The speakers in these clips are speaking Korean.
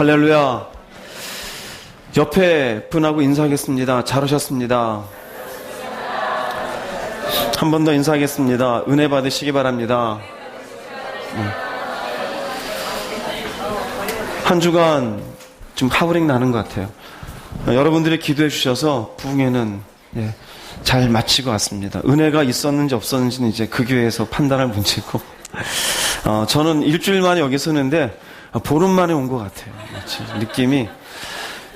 할렐루야. 옆에 분하고 인사하겠습니다. 잘 오셨습니다. 한 번 더 인사하겠습니다. 은혜 받으시기 바랍니다. 한 주간 좀 하브링 나는 것 같아요. 여러분들이 기도해 주셔서 부흥회는 잘 마치고 왔습니다. 은혜가 있었는지 없었는지는 이제 그 교회에서 판단할 문제고, 저는 일주일 만에 여기 서는데 보름 만에 온 것 같아요. 느낌이.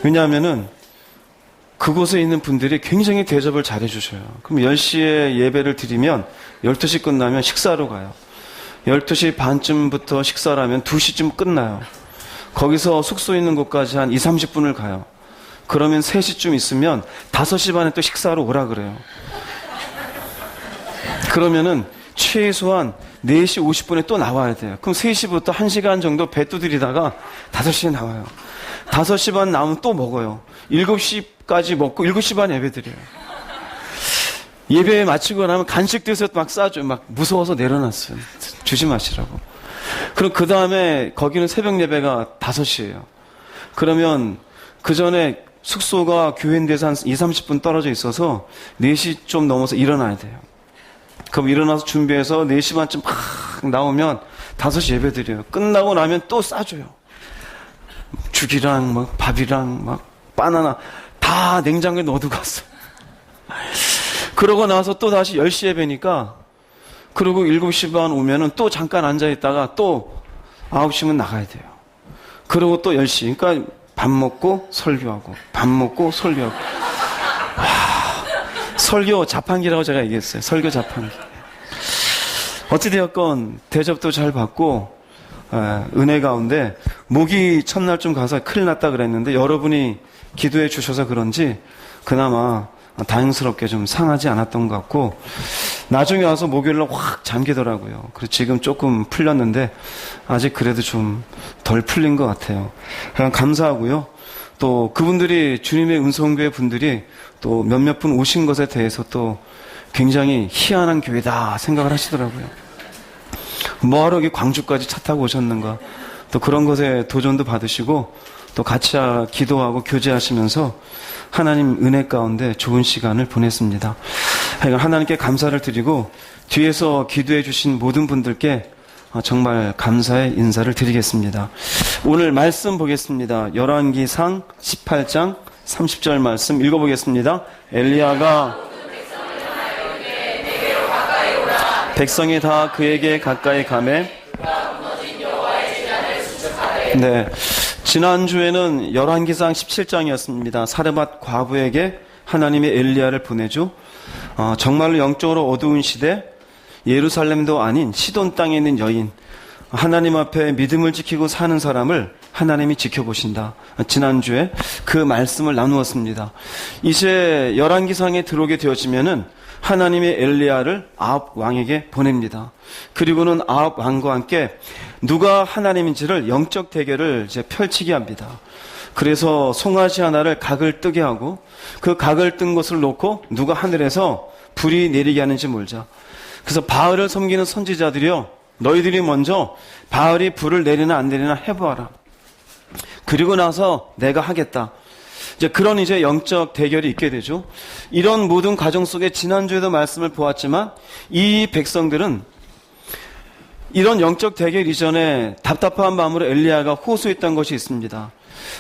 왜냐하면은 그곳에 있는 분들이 굉장히 대접을 잘해 주셔요. 그럼 10시에 예배를 드리면 12시 끝나면 식사로 가요. 12시 반쯤부터 식사를 하면 2시쯤 끝나요. 거기서 숙소 있는 곳까지 한 20-30분을 가요. 그러면 3시쯤 있으면 5시 반에 또 식사로 오라 그래요. 그러면은 최소한 4시 50분에 또 나와야 돼요. 그럼 3시부터 1시간 정도 배 두드리다가 5시에 나와요. 5시 반 나오면 또 먹어요. 7시까지 먹고 7시 반 예배 드려요. 예배 마치고 나면 간식 드세요. 막 싸줘요. 막 무서워서 내려놨어요. 주지 마시라고. 그럼 그 다음에 거기는 새벽 예배가 5시예요. 그러면 그 전에 숙소가 교회인데서 한 20-30분 떨어져 있어서 4시 좀 넘어서 일어나야 돼요. 그럼 일어나서 준비해서 4시 반쯤 막 나오면 5시 예배 드려요. 끝나고 나면 또 싸줘요. 죽이랑 막 밥이랑 막 바나나 다 냉장고에 넣어두고 갔어. 그러고 나서 또 다시 10시 예배니까, 그리고 7시 반 오면은 또 잠깐 앉아있다가 또 9시면 나가야 돼요. 그리고 또 10시. 그러니까 밥 먹고 설교하고, 밥 먹고 설교하고. 설교 자판기라고 제가 얘기했어요. 설교 자판기. 어찌되었건 대접도 잘 받고, 은혜 가운데 목이 첫날 좀 가서 큰일 났다 그랬는데 여러분이 기도해 주셔서 그런지 그나마 다행스럽게 좀 상하지 않았던 것 같고, 나중에 와서 목요일날 확 잠기더라고요. 그래서 지금 조금 풀렸는데 아직 그래도 좀 덜 풀린 것 같아요. 그냥 감사하고요. 또 그분들이, 주님의 은성교회 분들이 또 몇몇 분 오신 것에 대해서 또 굉장히 희한한 교회다 생각을 하시더라고요. 뭐하러 여기 광주까지 차 타고 오셨는가, 또 그런 것에 도전도 받으시고 또 같이 기도하고 교제하시면서 하나님 은혜 가운데 좋은 시간을 보냈습니다. 하나님께 감사를 드리고 뒤에서 기도해 주신 모든 분들께 정말 감사의 인사를 드리겠습니다. 오늘 말씀 보겠습니다. 열왕기상 18장 30절 말씀 읽어보겠습니다. 엘리야가 백성이 다 그에게 가까이 가매. 네, 지난주에는 열왕기상 17장이었습니다. 사르밧 과부에게 하나님의 엘리야를 보내죠. 정말로 영적으로 어두운 시대, 예루살렘도 아닌 시돈 땅에 있는 여인, 하나님 앞에 믿음을 지키고 사는 사람을 하나님이 지켜보신다. 지난주에 그 말씀을 나누었습니다. 이제 열왕기상에 들어오게 되어지면은 하나님의 엘리야를 아합 왕에게 보냅니다. 그리고는 아합 왕과 함께 누가 하나님인지를 영적 대결을 이제 펼치게 합니다. 그래서 송아지 하나를 각을 뜨게 하고 그 각을 뜬 것을 놓고 누가 하늘에서 불이 내리게 하는지 몰자. 그래서 바알을 섬기는 선지자들이요, 너희들이 먼저 바알이 불을 내리나 안 내리나 해보아라. 그리고 나서 내가 하겠다. 이제 그런 영적 대결이 있게 되죠. 이런 모든 과정 속에 지난주에도 말씀을 보았지만 이 백성들은 이런 영적 대결 이전에 답답한 마음으로 엘리야가 호소했던 것이 있습니다.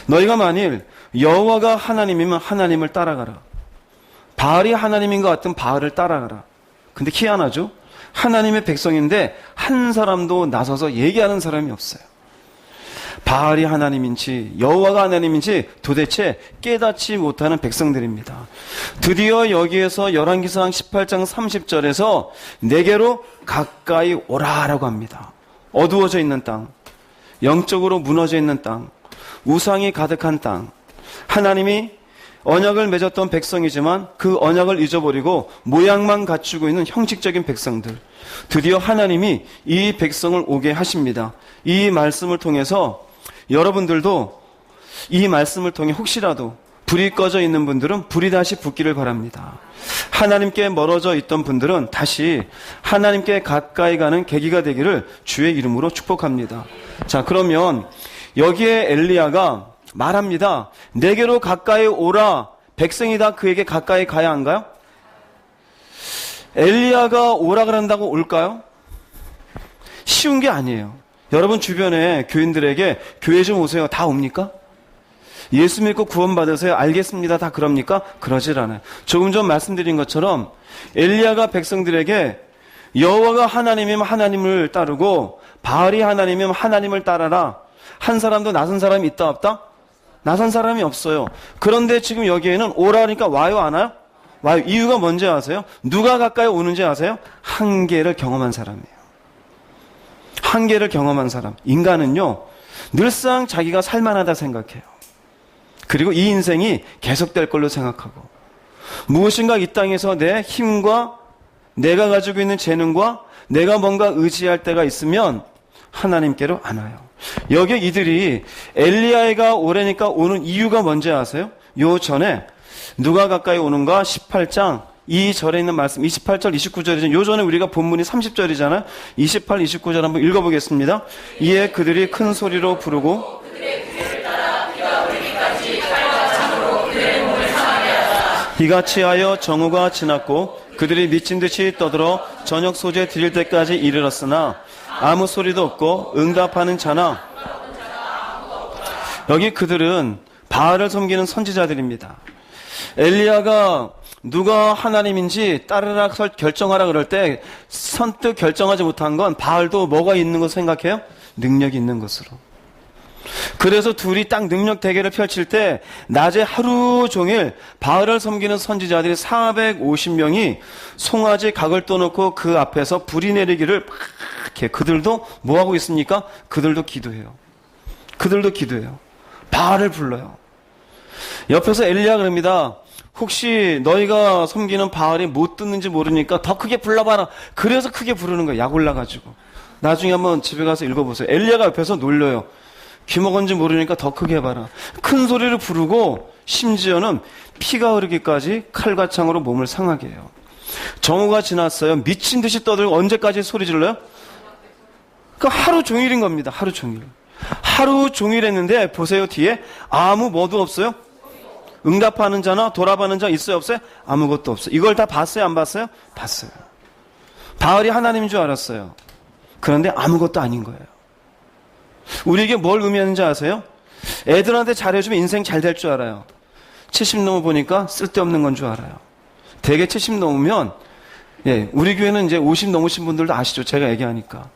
너희가 만일 여호와가 하나님이면 하나님을 따라가라. 바알이 하나님인 것 같으면 바알을 따라가라. 근데 희한하죠? 하나님의 백성인데 한 사람도 나서서 얘기하는 사람이 없어요. 바알이 하나님인지 여호와가 하나님인지 도대체 깨닫지 못하는 백성들입니다. 드디어 여기에서 열왕기상 18장 30절에서 내게로 가까이 오라라고 합니다. 어두워져 있는 땅, 영적으로 무너져 있는 땅, 우상이 가득한 땅, 하나님이 언약을 맺었던 백성이지만 그 언약을 잊어버리고 모양만 갖추고 있는 형식적인 백성들, 드디어 하나님이 이 백성을 오게 하십니다. 이 말씀을 통해서 여러분들도 이 말씀을 통해 혹시라도 불이 꺼져 있는 분들은 불이 다시 붙기를 바랍니다. 하나님께 멀어져 있던 분들은 다시 하나님께 가까이 가는 계기가 되기를 주의 이름으로 축복합니다. 자, 그러면 여기에 엘리야가 말합니다. 내게로 가까이 오라. 백성이 다 그에게 가까이 가야 한가요? 엘리야가 오라 그런다고 올까요? 쉬운 게 아니에요. 여러분 주변에 교인들에게 교회 좀 오세요. 다 옵니까? 예수 믿고 구원받으세요. 알겠습니다. 다 그럽니까? 그러질 않아요. 조금 전 말씀드린 것처럼 엘리야가 백성들에게 여호와가 하나님이면 하나님을 따르고 바알이 하나님이면 하나님을 따라라. 한 사람도 나선 사람이 있다 없다? 나선 사람이 없어요. 그런데 지금 여기에는 오라 하니까 와요 안 와요? 와요. 이유가 뭔지 아세요? 누가 가까이 오는지 아세요? 한계를 경험한 사람이에요. 한계를 경험한 사람. 인간은요 늘상 자기가 살만하다 생각해요. 그리고 이 인생이 계속될 걸로 생각하고 무엇인가 이 땅에서 내 힘과 내가 가지고 있는 재능과 내가 뭔가 의지할 때가 있으면 하나님께로 안 와요. 여기 이들이 엘리야가 오래니까 오는 이유가 뭔지 아세요? 요 전에 누가 가까이 오는가 18장 이 절에 있는 말씀 28절 29절이죠. 요 전에 우리가 본문이 30절이잖아요. 28, 29절 한번 읽어보겠습니다. 이에 그들이 큰 소리로 부르고 이가 취하여 정오가 지났고 그들이 미친 듯이 떠들어 저녁 소재 드릴 때까지 이르렀으나 아무 소리도 없고 응답하는 자나 여기 그들은 바알을 섬기는 선지자들입니다. 엘리야가 누가 하나님인지 따르라 결정하라 그럴 때 선뜻 결정하지 못한 건 바알도 뭐가 있는 것으로 생각해요? 능력이 있는 것으로. 그래서 둘이 딱 능력 대결을 펼칠 때 낮에 하루 종일 바알을 섬기는 선지자들이 450명이 송아지 각을 떠놓고 그 앞에서 불이 내리기를 막 이렇게 그들도 뭐하고 있습니까? 그들도 기도해요. 그들도 기도해요. 바알을 불러요. 옆에서 엘리야 그럽니다. 혹시 너희가 섬기는 바알이 못 듣는지 모르니까 더 크게 불러봐라. 그래서 크게 부르는 거예요. 약 올라가지고. 나중에 한번 집에 가서 읽어보세요. 엘리야가 옆에서 놀려요. 귀 먹은지 모르니까 더 크게 해봐라. 큰 소리를 부르고 심지어는 피가 흐르기까지 칼과 창으로 몸을 상하게 해요. 정오가 지났어요. 미친 듯이 떠들고 언제까지 소리 질러요? 그 하루 종일인 겁니다. 하루 종일. 하루 종일 했는데 보세요. 뒤에 아무 뭐도 없어요. 응답하는 자나 돌아가는 자 있어요 없어요? 아무것도 없어요. 이걸 다 봤어요 안 봤어요? 봤어요. 바알이 하나님인 줄 알았어요. 그런데 아무것도 아닌 거예요. 우리에게 뭘 의미하는지 아세요? 애들한테 잘해주면 인생 잘 될 줄 알아요. 70 넘어 보니까 쓸데없는 건 줄 알아요. 대개 70 넘으면 우리 교회는 이제 50 넘으신 분들도 아시죠? 제가 얘기하니까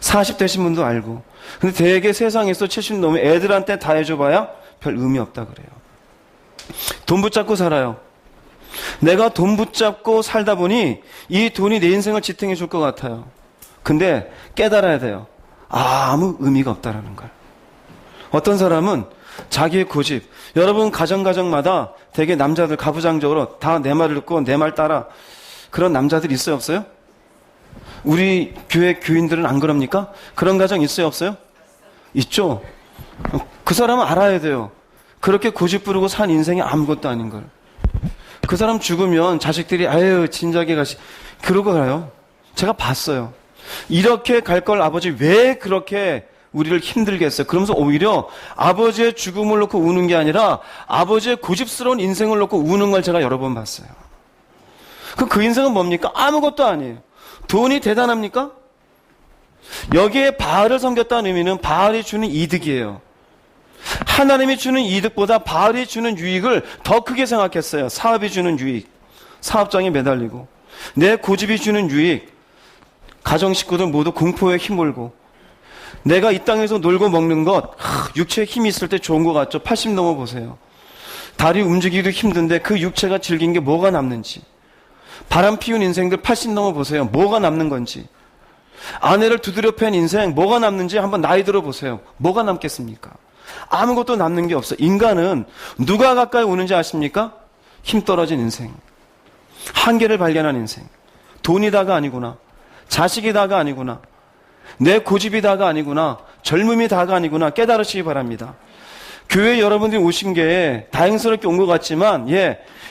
40 되신 분도 알고. 근데 대개 세상에서 70 넘으면 애들한테 다 해줘봐야 별 의미 없다 그래요. 돈 붙잡고 살아요. 내가 돈 붙잡고 살다 보니 이 돈이 내 인생을 지탱해 줄 것 같아요. 근데 깨달아야 돼요. 아무 의미가 없다라는 걸. 어떤 사람은 자기의 고집. 여러분 가정마다 되게 남자들 가부장적으로 다 내 말을 듣고 내 말 따라 그런 남자들 있어요 없어요? 우리 교회 교인들은 안 그럽니까? 그런 가정 있어요 없어요? 있죠. 그 사람은 알아야 돼요. 그렇게 고집 부르고 산 인생이 아무것도 아닌 걸. 그 사람 죽으면 자식들이 아유 진작에 가시 그러고 가요. 제가 봤어요. 이렇게 갈 걸 아버지 왜 그렇게 우리를 힘들게 했어요? 그러면서 오히려 아버지의 죽음을 놓고 우는 게 아니라 아버지의 고집스러운 인생을 놓고 우는 걸 제가 여러 번 봤어요. 그 인생은 뭡니까? 아무것도 아니에요. 돈이 대단합니까? 여기에 바알을 섬겼다는 의미는 바알이 주는 이득이에요. 하나님이 주는 이득보다 바알이 주는 유익을 더 크게 생각했어요. 사업이 주는 유익, 사업장에 매달리고 내 고집이 주는 유익, 가정 식구들 모두 공포에 힘몰고 내가 이 땅에서 놀고 먹는 것 육체에 힘이 있을 때 좋은 것 같죠? 80 넘어 보세요. 다리 움직이기도 힘든데 그 육체가 즐긴 게 뭐가 남는지. 바람 피운 인생들 80 넘어 보세요. 뭐가 남는 건지. 아내를 두드려 팬 인생 뭐가 남는지 한번 나이 들어보세요. 뭐가 남겠습니까? 아무것도 남는 게 없어요. 인간은 누가 가까이 오는지 아십니까? 힘 떨어진 인생. 한계를 발견한 인생. 돈이 다가 아니구나. 자식이 다가 아니구나. 내 고집이 다가 아니구나. 젊음이 다가 아니구나. 깨달으시기 바랍니다. 교회 여러분들이 오신 게 다행스럽게 온 것 같지만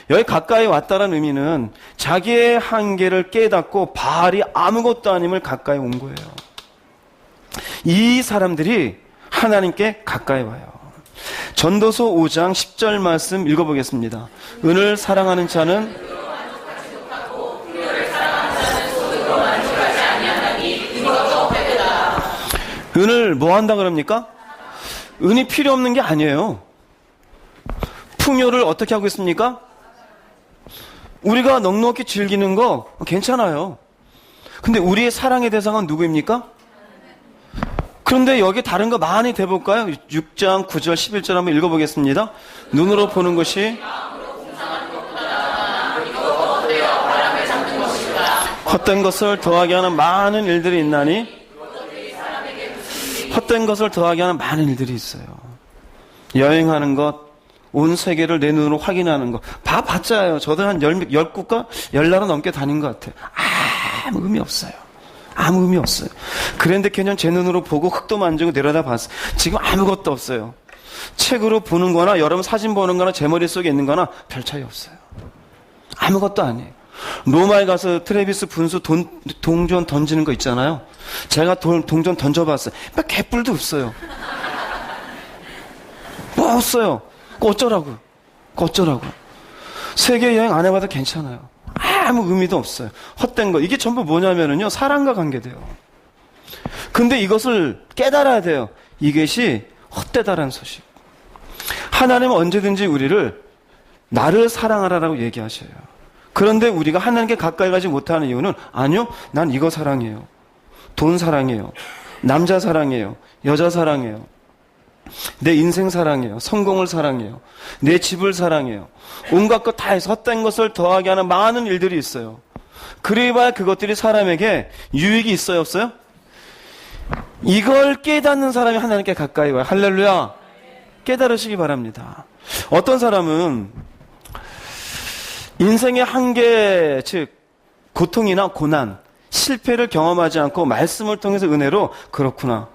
여기 가까이 왔다는 의미는 자기의 한계를 깨닫고 바알이 아무것도 아님을 가까이 온 거예요. 이 사람들이 하나님께 가까이 와요. 전도서 5장 10절 말씀 읽어보겠습니다. 은을 사랑하는 자는 은을 뭐 한다 그럽니까? 은이 필요 없는 게 아니에요. 풍요를 어떻게 하고 있습니까? 우리가 넉넉히 즐기는 거 괜찮아요. 근데 우리의 사랑의 대상은 누구입니까? 그런데 여기 다른 거 많이 대볼까요? 6장 9절 11절 한번 읽어보겠습니다. 눈으로 보는 것이 헛된 것을 더하게 하는 많은 일들이 있나니 헛된 것을 더하게 하는 많은 일들이 있어요. 여행하는 것, 온 세계를 내 눈으로 확인하는 것. 봐봤자요. 저도 한 10국가, 10나라 넘게 다닌 것 같아요. 아무 의미 없어요. 아무 의미 없어요. 그랜드 캐년 제 눈으로 보고 흙도 만지고 내려다 봤어요. 지금 아무것도 없어요. 책으로 보는 거나 여러분 사진 보는 거나 제 머릿속에 있는 거나 별 차이 없어요. 아무것도 아니에요. 로마에 가서 트레비스 분수 동전 던지는 거 있잖아요. 제가 동전 던져봤어요. 막 개뿔도 없어요. 뭐 없어요. 어쩌라고. 세계 여행 안 해봐도 괜찮아요. 아무 의미도 없어요. 헛된 거. 이게 전부 뭐냐면요. 사랑과 관계돼요. 근데 이것을 깨달아야 돼요. 이것이 헛되다라는 소식. 하나님은 언제든지 우리를 나를 사랑하라라고 얘기하셔요. 그런데 우리가 하나님께 가까이 가지 못하는 이유는 아니요. 난 이거 사랑해요. 돈 사랑해요. 남자 사랑해요. 여자 사랑해요. 내 인생 사랑해요. 성공을 사랑해요. 내 집을 사랑해요. 온갖 것 다 해서 헛된 것을 더하게 하는 많은 일들이 있어요. 그래봐야 그것들이 사람에게 유익이 있어요, 없어요? 이걸 깨닫는 사람이 하나님께 가까이 와요. 할렐루야. 깨달으시기 바랍니다. 어떤 사람은 인생의 한계, 즉 고통이나 고난, 실패를 경험하지 않고 말씀을 통해서 은혜로 그렇구나.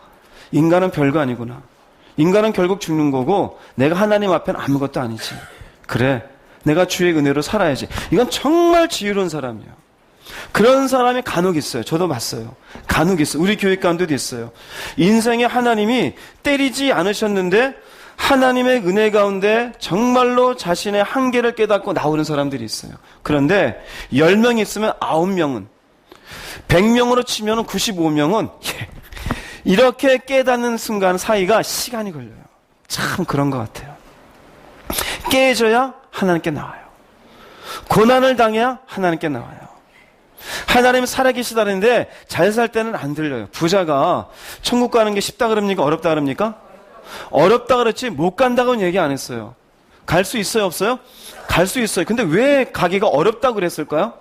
인간은 별거 아니구나. 인간은 결국 죽는 거고 내가 하나님 앞에는 아무것도 아니지. 그래, 내가 주의 은혜로 살아야지. 이건 정말 지혜로운 사람이에요. 그런 사람이 간혹 있어요. 저도 봤어요. 간혹 있어요. 우리 교회 가운데도 있어요. 인생에 하나님이 때리지 않으셨는데 하나님의 은혜 가운데 정말로 자신의 한계를 깨닫고 나오는 사람들이 있어요. 그런데 10명 있으면 9명은, 100명으로 치면 95명은 이렇게 깨닫는 순간 사이가 시간이 걸려요. 참 그런 것 같아요. 깨져야 하나님께 나와요. 고난을 당해야 하나님께 나와요. 하나님은 살아계시다는데 잘 살 때는 안 들려요. 부자가 천국 가는 게 쉽다 그럽니까? 어렵다 그럽니까? 어렵다 그랬지 못 간다고는 얘기 안 했어요. 갈 수 있어요, 없어요? 갈 수 있어요. 근데 왜 가기가 어렵다고 그랬을까요?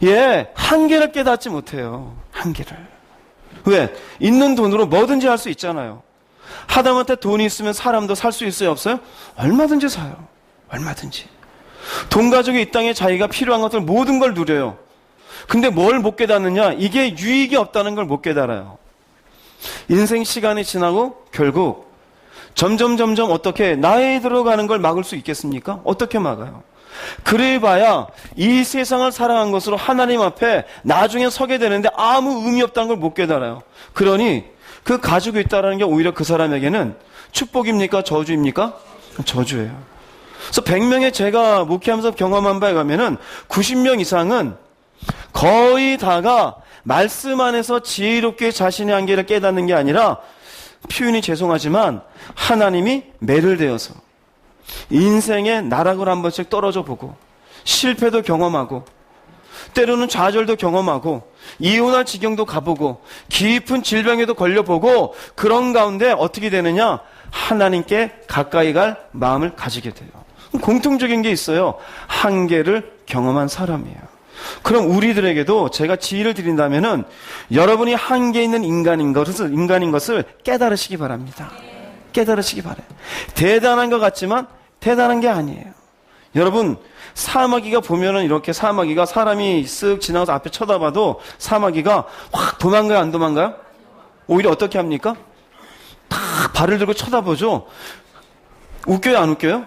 예, 한계를 깨닫지 못해요. 한계를. 왜? 있는 돈으로 뭐든지 할 수 있잖아요. 하다못해 돈이 있으면 사람도 살 수 있어요, 없어요? 얼마든지 사요. 얼마든지. 돈 가지고 이 땅에 자기가 필요한 것들 모든 걸 누려요. 근데 뭘 못 깨닫느냐? 이게 유익이 없다는 걸 못 깨달아요. 인생 시간이 지나고 결국 점점 어떻게 나이 들어가는 걸 막을 수 있겠습니까? 어떻게 막아요? 그래봐야 이 세상을 살아간 것으로 하나님 앞에 나중에 서게 되는데 아무 의미 없다는 걸 못 깨달아요. 그러니 그 가지고 있다는 게 오히려 그 사람에게는 축복입니까? 저주입니까? 저주예요. 그래서 100명의 제가 목회하면서 경험한 바에 가면은 90명 이상은 거의 다가 말씀 안에서 지혜롭게 자신의 한계를 깨닫는 게 아니라 표현이 죄송하지만 하나님이 매를 대어서 인생의 나락을 한 번씩 떨어져 보고 실패도 경험하고 때로는 좌절도 경험하고 이혼할 지경도 가보고 깊은 질병에도 걸려보고 그런 가운데 어떻게 되느냐? 하나님께 가까이 갈 마음을 가지게 돼요. 공통적인 게 있어요. 한계를 경험한 사람이에요. 그럼 우리들에게도 제가 지혜를 드린다면은 여러분이 한계 있는 인간인 것을 깨달으시기 바랍니다. 깨달으시기 바라요. 대단한 것 같지만 대단한 게 아니에요. 여러분, 사마귀가 보면은 이렇게 사마귀가 사람이 쓱 지나가서 앞에 쳐다봐도 사마귀가 확 도망가요, 안 도망가요? 오히려 어떻게 합니까? 딱 발을 들고 쳐다보죠. 웃겨요, 안 웃겨요?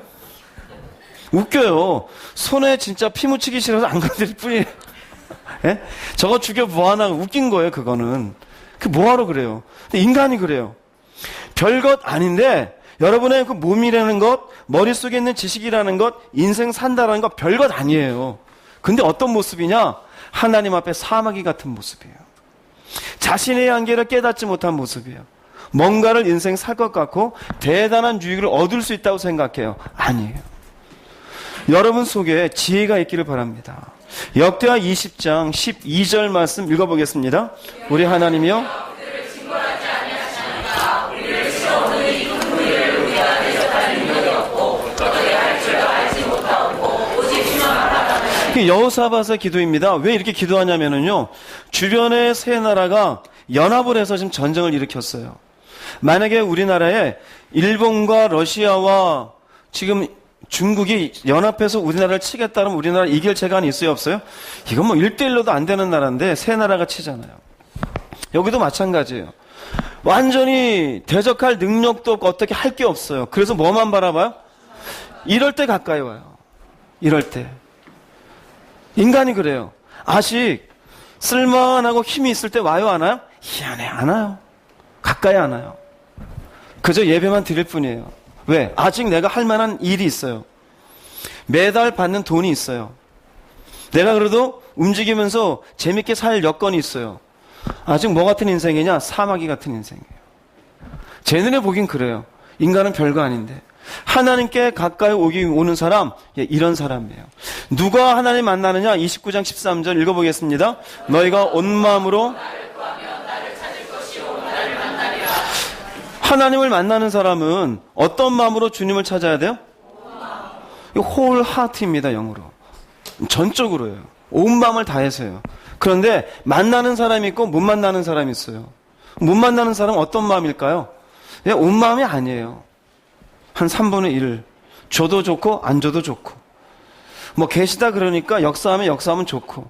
웃겨요. 손에 진짜 피 묻히기 싫어서 안 건드릴 뿐이에요. 예? 저거 죽여 뭐하나 웃긴 거예요, 그거는. 그 뭐하러 그래요. 근데 인간이 그래요. 별것 아닌데 여러분의 그 몸이라는 것, 머릿속에 있는 지식이라는 것, 인생 산다라는 것 별것 아니에요. 근데 어떤 모습이냐? 하나님 앞에 사마귀 같은 모습이에요. 자신의 한계를 깨닫지 못한 모습이에요. 뭔가를 인생 살 것 같고 대단한 유익을 얻을 수 있다고 생각해요. 아니에요. 여러분 속에 지혜가 있기를 바랍니다. 역대하 20장 12절 말씀 읽어보겠습니다. 우리 하나님이여 여호사밧의 기도입니다. 왜 이렇게 기도하냐면요, 주변의 세 나라가 연합을 해서 지금 전쟁을 일으켰어요. 만약에 우리나라에 일본과 러시아와 지금 중국이 연합해서 우리나라를 치겠다면 우리나라 이길 재간이 있어요, 없어요? 이건 뭐 1대1로도 안 되는 나라인데 세 나라가 치잖아요. 여기도 마찬가지예요. 완전히 대적할 능력도 없고 어떻게 할 게 없어요. 그래서 뭐만 바라봐요? 이럴 때 가까이 와요. 이럴 때. 인간이 그래요. 아직 쓸만하고 힘이 있을 때 와요, 안 와요? 희한해, 안 와요. 가까이 안 와요. 그저 예배만 드릴 뿐이에요. 왜? 아직 내가 할 만한 일이 있어요. 매달 받는 돈이 있어요. 내가 그래도 움직이면서 재밌게 살 여건이 있어요. 아직 뭐 같은 인생이냐? 사마귀 같은 인생이에요. 제 눈에 보긴 그래요. 인간은 별거 아닌데. 하나님께 가까이 오는 사람, 이런 사람이에요. 누가 하나님 만나느냐? 29장 13절 읽어보겠습니다. 너희가 온 마음으로 하나님을 만나는 사람은 어떤 마음으로 주님을 찾아야 돼요? 홀 하트입니다, 영어로. 전적으로요. 온 마음을 다해서요. 그런데 만나는 사람이 있고 못 만나는 사람이 있어요. 못 만나는 사람은 어떤 마음일까요? 온 마음이 아니에요. 한 3분의 1. 줘도 좋고 안 줘도 좋고. 뭐 계시다 그러니까 역사하면 좋고.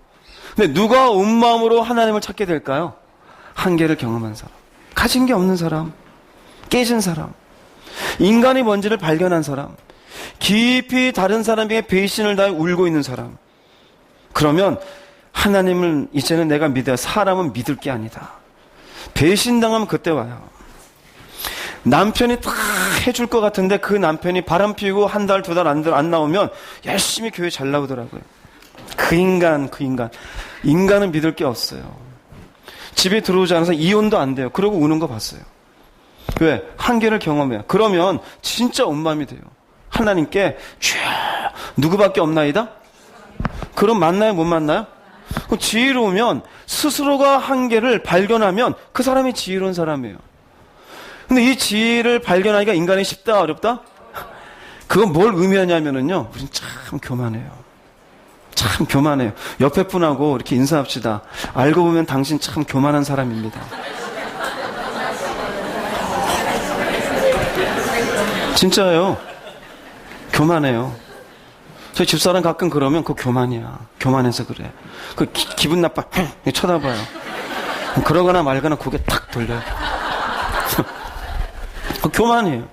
근데 누가 온 마음으로 하나님을 찾게 될까요? 한계를 경험한 사람. 가진 게 없는 사람. 깨진 사람. 인간이 뭔지를 발견한 사람. 깊이 다른 사람에게 배신을 다해 울고 있는 사람. 그러면 하나님을 이제는 내가 믿어야, 사람은 믿을 게 아니다. 배신당하면 그때 와요. 남편이 다 해줄 것 같은데 그 남편이 바람 피우고 한 달, 두 달 안 나오면 열심히 교회 잘 나오더라고요. 그 인간. 인간은 믿을 게 없어요. 집에 들어오지 않아서 이혼도 안 돼요. 그러고 우는 거 봤어요. 왜? 한계를 경험해요. 그러면 진짜 온 마음이 돼요. 하나님께 누구밖에 없나이다? 그럼 만나요, 못 만나요? 지혜로우면 스스로가 한계를 발견하면 그 사람이 지혜로운 사람이에요. 근데 이 지혜를 발견하기가 인간이 쉽다, 어렵다? 그건 뭘 의미하냐면요, 우린 참 교만해요. 참 교만해요. 옆에 분하고 이렇게 인사합시다. 알고 보면 당신 참 교만한 사람입니다. 진짜예요. 교만해요. 저희 집사람 가끔 그러면 그거 교만이야. 교만해서 그래. 그 기분 나빠. 쳐다봐요. 그러거나 말거나 고개 탁 돌려요. 교만이에요.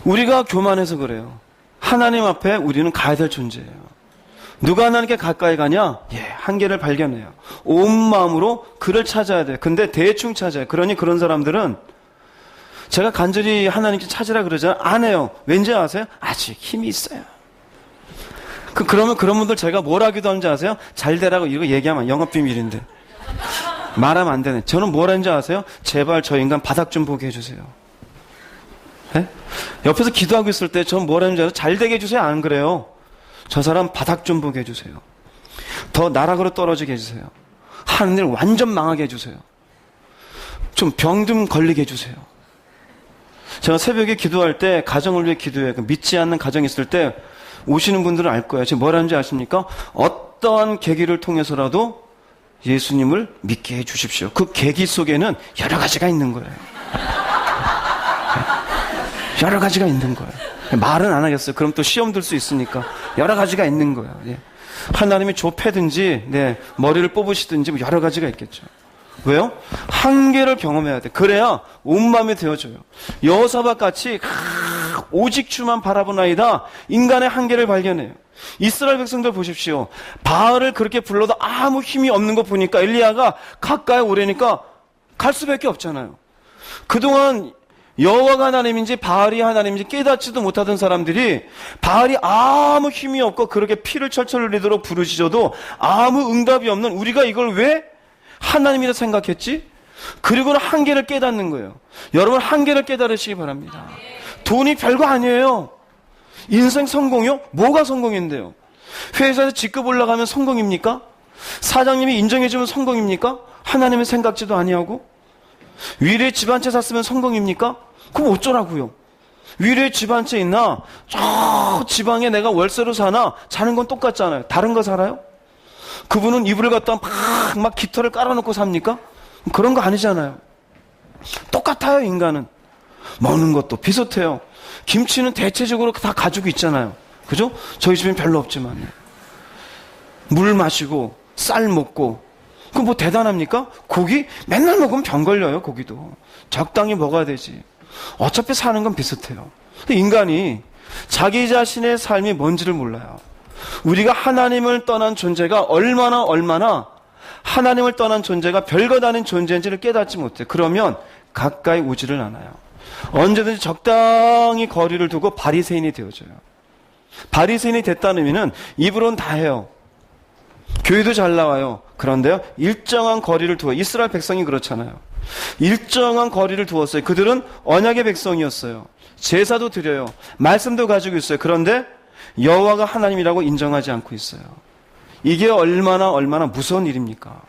우리가 교만해서 그래요. 하나님 앞에 우리는 가야 될 존재예요. 누가 하나님께 가까이 가냐? 한계를 발견해요. 온 마음으로 그를 찾아야 돼요. 근데 대충 찾아요. 그러니 그런 사람들은 제가 간절히 하나님께 찾으라 그러잖아요. 안 해요. 왠지 아세요? 아직 힘이 있어요. 그러면 그런 분들 제가 뭘 하기도 하는지 아세요? 잘 되라고 이거 얘기하면 영업비밀인데. 말하면 안 되네. 저는 뭘 하는지 아세요? 제발 저 인간 바닥 좀 보게 해주세요. 네? 옆에서 기도하고 있을 때 전 뭘 하는지 아세요? 잘 되게 해주세요. 안 그래요? 저 사람 바닥 좀 보게 해주세요. 더 나락으로 떨어지게 해주세요. 하는 일 완전 망하게 해주세요. 좀 병 좀 걸리게 해주세요. 제가 새벽에 기도할 때 가정을 위해 기도해요. 믿지 않는 가정이 있을 때 오시는 분들은 알 거예요. 지금 뭘 하는지 아십니까? 어떠한 계기를 통해서라도 예수님을 믿게 해 주십시오. 그 계기 속에는 여러 가지가 있는 거예요. 여러 가지가 있는 거예요. 말은 안 하겠어요. 그럼 또 시험 들 수 있으니까. 여러 가지가 있는 거예요. 하나님이 좁혀든지 머리를 뽑으시든지 뭐 여러 가지가 있겠죠. 왜요? 한계를 경험해야 돼. 그래야 온 마음이 되어져요. 여호사밧 같이 오직 주만 바라보나이다. 인간의 한계를 발견해요. 이스라엘 백성들 보십시오. 바알을 그렇게 불러도 아무 힘이 없는 거 보니까 엘리야가 가까이 오려니까 갈 수밖에 없잖아요. 그동안 여호와가 하나님인지 바알이 하나님인지 깨닫지도 못하던 사람들이 바알이 아무 힘이 없고 그렇게 피를 철철 흘리도록 부르짖어도 아무 응답이 없는 우리가 이걸 왜 하나님이라 생각했지? 그리고는 한계를 깨닫는 거예요. 여러분, 한계를 깨달으시기 바랍니다. 돈이 별거 아니에요. 인생 성공이요? 뭐가 성공인데요? 회사에서 직급 올라가면 성공입니까? 사장님이 인정해주면 성공입니까? 하나님은 생각지도 아니하고? 위례 집 한 채 샀으면 성공입니까? 그럼 어쩌라고요? 위례 집 한 채 있나? 저 지방에 내가 월세로 사나? 사는 건 똑같잖아요. 다른 거 살아요? 그분은 이불을 갖다 막 깃털을 깔아놓고 삽니까? 그런 거 아니잖아요. 똑같아요. 인간은 먹는 것도 비슷해요. 김치는 대체적으로 다 가지고 있잖아요. 그죠? 저희 집엔 별로 없지만 물 마시고 쌀 먹고 그 뭐 대단합니까? 고기 맨날 먹으면 병 걸려요. 고기도 적당히 먹어야 되지. 어차피 사는 건 비슷해요. 인간이 자기 자신의 삶이 뭔지를 몰라요. 우리가 하나님을 떠난 존재가 얼마나 하나님을 떠난 존재가 별것 아닌 존재인지를 깨닫지 못해. 그러면 가까이 오지를 않아요. 언제든지 적당히 거리를 두고 바리새인이 되어져요. 바리새인이 됐다는 의미는 입으로는 다 해요. 교회도 잘 나와요. 그런데요, 일정한 거리를 두어. 이스라엘 백성이 그렇잖아요. 일정한 거리를 두었어요. 그들은 언약의 백성이었어요. 제사도 드려요. 말씀도 가지고 있어요. 그런데 여호와가 하나님이라고 인정하지 않고 있어요. 이게 얼마나 무서운 일입니까?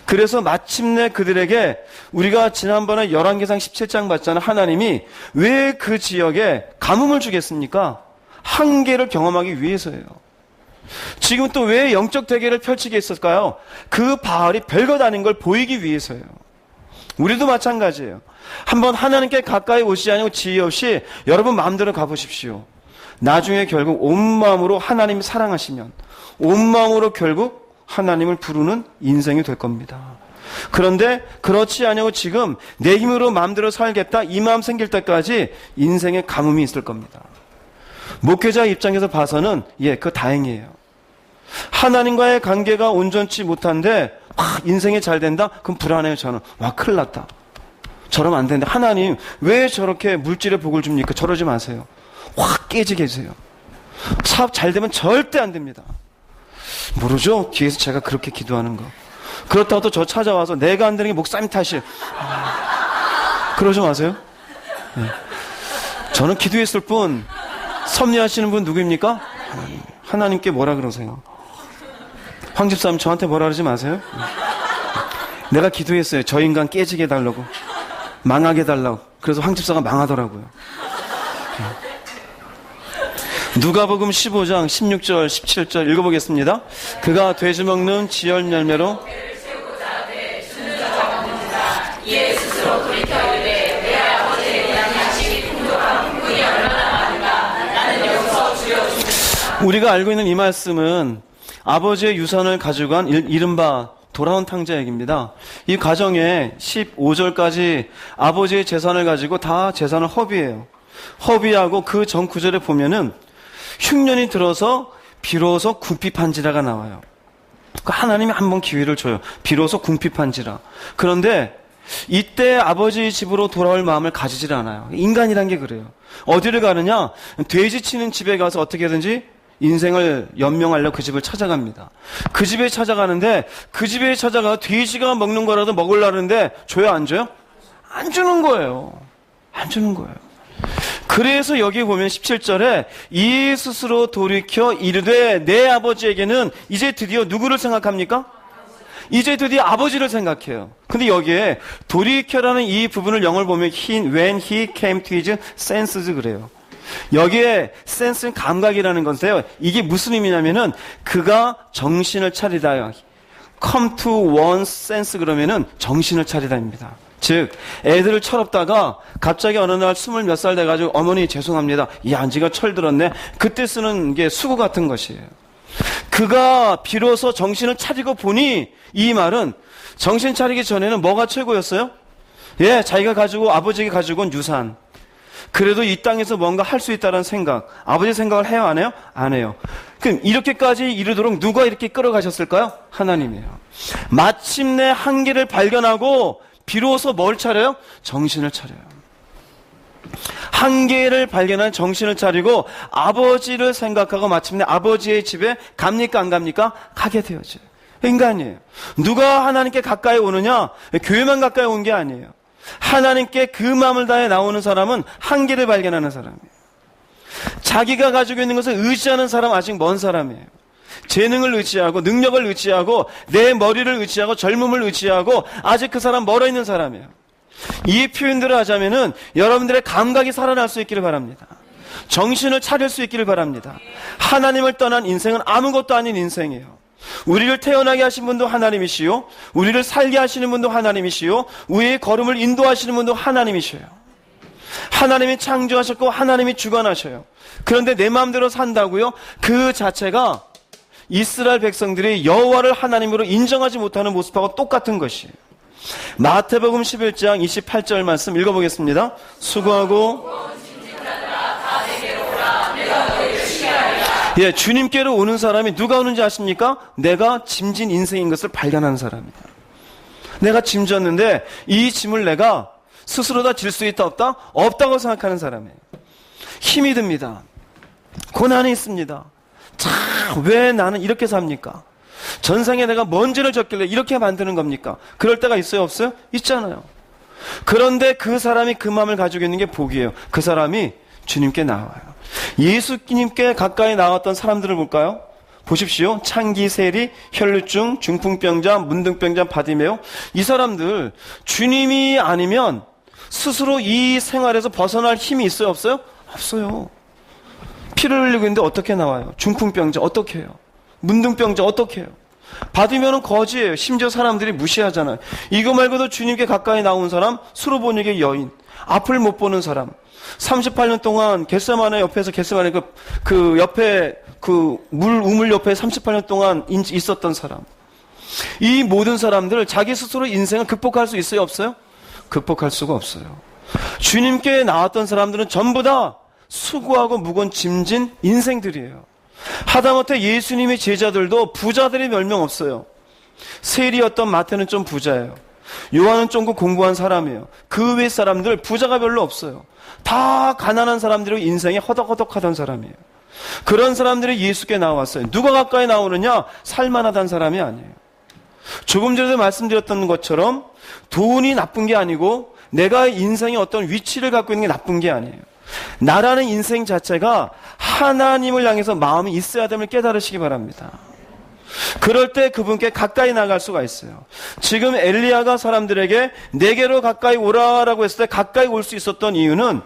그래서 마침내 그들에게 우리가 지난번에 열왕기상 17장 봤잖아요. 하나님이 왜 그 지역에 가뭄을 주겠습니까? 한계를 경험하기 위해서예요. 지금 또 왜 영적 대계를 펼치게 했을까요? 그 바알이 별것 아닌 걸 보이기 위해서예요. 우리도 마찬가지예요. 한번 하나님께 가까이 오시지 않고 지혜 없이 여러분 마음대로 가보십시오. 나중에 결국 온 마음으로 하나님이 사랑하시면 온 마음으로 결국 하나님을 부르는 인생이 될 겁니다. 그런데 그렇지 않냐고 지금 내 힘으로 마음대로 살겠다 이 마음 생길 때까지 인생에 가뭄이 있을 겁니다. 목회자 입장에서 봐서는 그거 다행이에요. 하나님과의 관계가 온전치 못한데 인생이 잘 된다? 그럼 불안해요. 저는. 와, 큰일 났다. 저러면 안 되는데 하나님 왜 저렇게 물질의 복을 줍니까? 저러지 마세요. 확 깨지게 해주세요. 사업 잘 되면 절대 안 됩니다. 모르죠? 뒤에서 제가 그렇게 기도하는 거. 그렇다고 또 저 찾아와서 내가 안 되는 게 목사님 탓이에요. 그러지 마세요. 네. 저는 기도했을 뿐 섭리하시는 분 누구입니까? 하나님께 뭐라 그러세요? 황 집사님 저한테 뭐라 그러지 마세요. 내가 기도했어요. 저 인간 깨지게 해달라고, 망하게 해달라고. 그래서 황 집사가 망하더라고요. 누가복음 15장 16절 17절 읽어보겠습니다. 그가 돼지 먹는 지혈 열매로 우리가 알고 있는 이 말씀은 아버지의 유산을 가지고 간 이른바 돌아온 탕자 얘기입니다. 이 가정에 15절까지 아버지의 재산을 가지고 다 재산을 허비해요. 허비하고 그 전 구절에 보면은 흉년이 들어서 비로소 궁핍한지라가 나와요. 하나님이 한번 기회를 줘요. 비로소 궁핍한지라. 그런데 이때 아버지 집으로 돌아올 마음을 가지질 않아요. 인간이란 게 그래요. 어디를 가느냐? 돼지 치는 집에 가서 어떻게든지 인생을 연명하려고 그 집을 찾아갑니다. 그 집에 찾아가는데 그 집에 찾아가 돼지가 먹는 거라도 먹으려는데 줘요, 안 줘요? 안 주는 거예요. 안 주는 거예요. 그래서 여기 보면 17절에 이 스스로 돌이켜 이르되 내 아버지에게는 이제 드디어 누구를 생각합니까? 이제 드디어 아버지를 생각해요. 근데 여기에 돌이켜라는 이 부분을 영어를 보면 when he came to his senses 그래요. 여기에 센스는 감각이라는 건데요. 이게 무슨 의미냐면은 그가 정신을 차리다. come to one's sense 그러면은 정신을 차리다입니다. 즉 애들을 철없다가 갑자기 어느 날 20몇 살 돼가지고 어머니 죄송합니다. 이 안지가 철들었네. 그때 쓰는 게 수고 같은 것이에요. 그가 비로소 정신을 차리고 보니 이 말은 정신 차리기 전에는 뭐가 최고였어요? 자기가 가지고 아버지가 가지고 온 유산. 그래도 이 땅에서 뭔가 할 수 있다는 생각. 아버지 생각을 해요, 안 해요? 안 해요. 그럼 이렇게까지 이르도록 누가 이렇게 끌어가셨을까요? 하나님이에요. 마침내 한계를 발견하고 비로소 뭘 차려요? 정신을 차려요. 한계를 발견한 정신을 차리고 아버지를 생각하고 마침내 아버지의 집에 갑니까 안 갑니까? 가게 되어져요. 인간이에요. 누가 하나님께 가까이 오느냐? 교회만 가까이 온 게 아니에요. 하나님께 그 마음을 다해 나오는 사람은 한계를 발견하는 사람이에요. 자기가 가지고 있는 것을 의지하는 사람 아직 먼 사람이에요. 재능을 의지하고 능력을 의지하고 내 머리를 의지하고 젊음을 의지하고 아직 그 사람 멀어 있는 사람이에요. 이 표현들을 하자면은 여러분들의 감각이 살아날 수 있기를 바랍니다. 정신을 차릴 수 있기를 바랍니다. 하나님을 떠난 인생은 아무것도 아닌 인생이에요. 우리를 태어나게 하신 분도 하나님이시요, 우리를 살게 하시는 분도 하나님이시요, 우리의 걸음을 인도하시는 분도 하나님이셔요. 하나님이 창조하셨고 하나님이 주관하셔요. 그런데 내 마음대로 산다고요? 그 자체가 이스라엘 백성들이 여호와를 하나님으로 인정하지 못하는 모습하고 똑같은 것이에요. 마태복음 11장 28절 말씀 읽어보겠습니다. 수고하고 주님께로 오는 사람이 누가 오는지 아십니까? 내가 짐진 인생인 것을 발견하는 사람이다. 내가 짐졌는데 이 짐을 내가 스스로 다 질 수 있다 없다? 없다고 생각하는 사람이에요. 힘이 듭니다. 고난이 있습니다. 참, 왜 나는 이렇게 삽니까? 전생에 내가 뭔 죄를 졌길래 이렇게 만드는 겁니까? 그럴 때가 있어요, 없어요? 있잖아요. 그런데 그 사람이 그 마음을 가지고 있는 게 복이에요. 그 사람이 주님께 나와요. 예수님께 가까이 나왔던 사람들을 볼까요? 보십시오. 창기, 세리, 혈루증, 중풍병자, 문둥병자, 바디메오. 이 사람들 주님이 아니면 스스로 이 생활에서 벗어날 힘이 있어요, 없어요? 없어요. 피를 흘리고 있는데 어떻게 나와요? 중풍병자 어떻게 해요? 문둥병자 어떻게 해요? 바디메오는 거지예요. 심지어 사람들이 무시하잖아요. 이거 말고도 주님께 가까이 나온 사람, 수로보니게 여인, 앞을 못 보는 사람, 38년 동안 겟세마네 옆에서 겟세마네 그 옆에 그 우물 옆에 38년 동안 있었던 사람. 이 모든 사람들 자기 스스로 인생을 극복할 수 있어요, 없어요? 극복할 수가 없어요. 주님께 나왔던 사람들은 전부 다 수고하고 무거운 짐진 인생들이에요. 하다못해 예수님의 제자들도 부자들이 몇 명 없어요. 세리였던 마태는 좀 부자예요. 요한은 좀 공부한 사람이에요. 그 외 사람들 부자가 별로 없어요. 다 가난한 사람들이고 인생이 허덕허덕하던 사람이에요. 그런 사람들이 예수께 나왔어요. 누가 가까이 나오느냐? 살만하다는 사람이 아니에요. 조금 전에도 말씀드렸던 것처럼 돈이 나쁜 게 아니고 내가 인생의 어떤 위치를 갖고 있는 게 나쁜 게 아니에요. 나라는 인생 자체가 하나님을 향해서 마음이 있어야 됨을 깨달으시기 바랍니다. 그럴 때 그분께 가까이 나갈 수가 있어요. 지금 엘리야가 사람들에게 내게로 가까이 오라라고 했을 때 가까이 올 수 있었던 이유는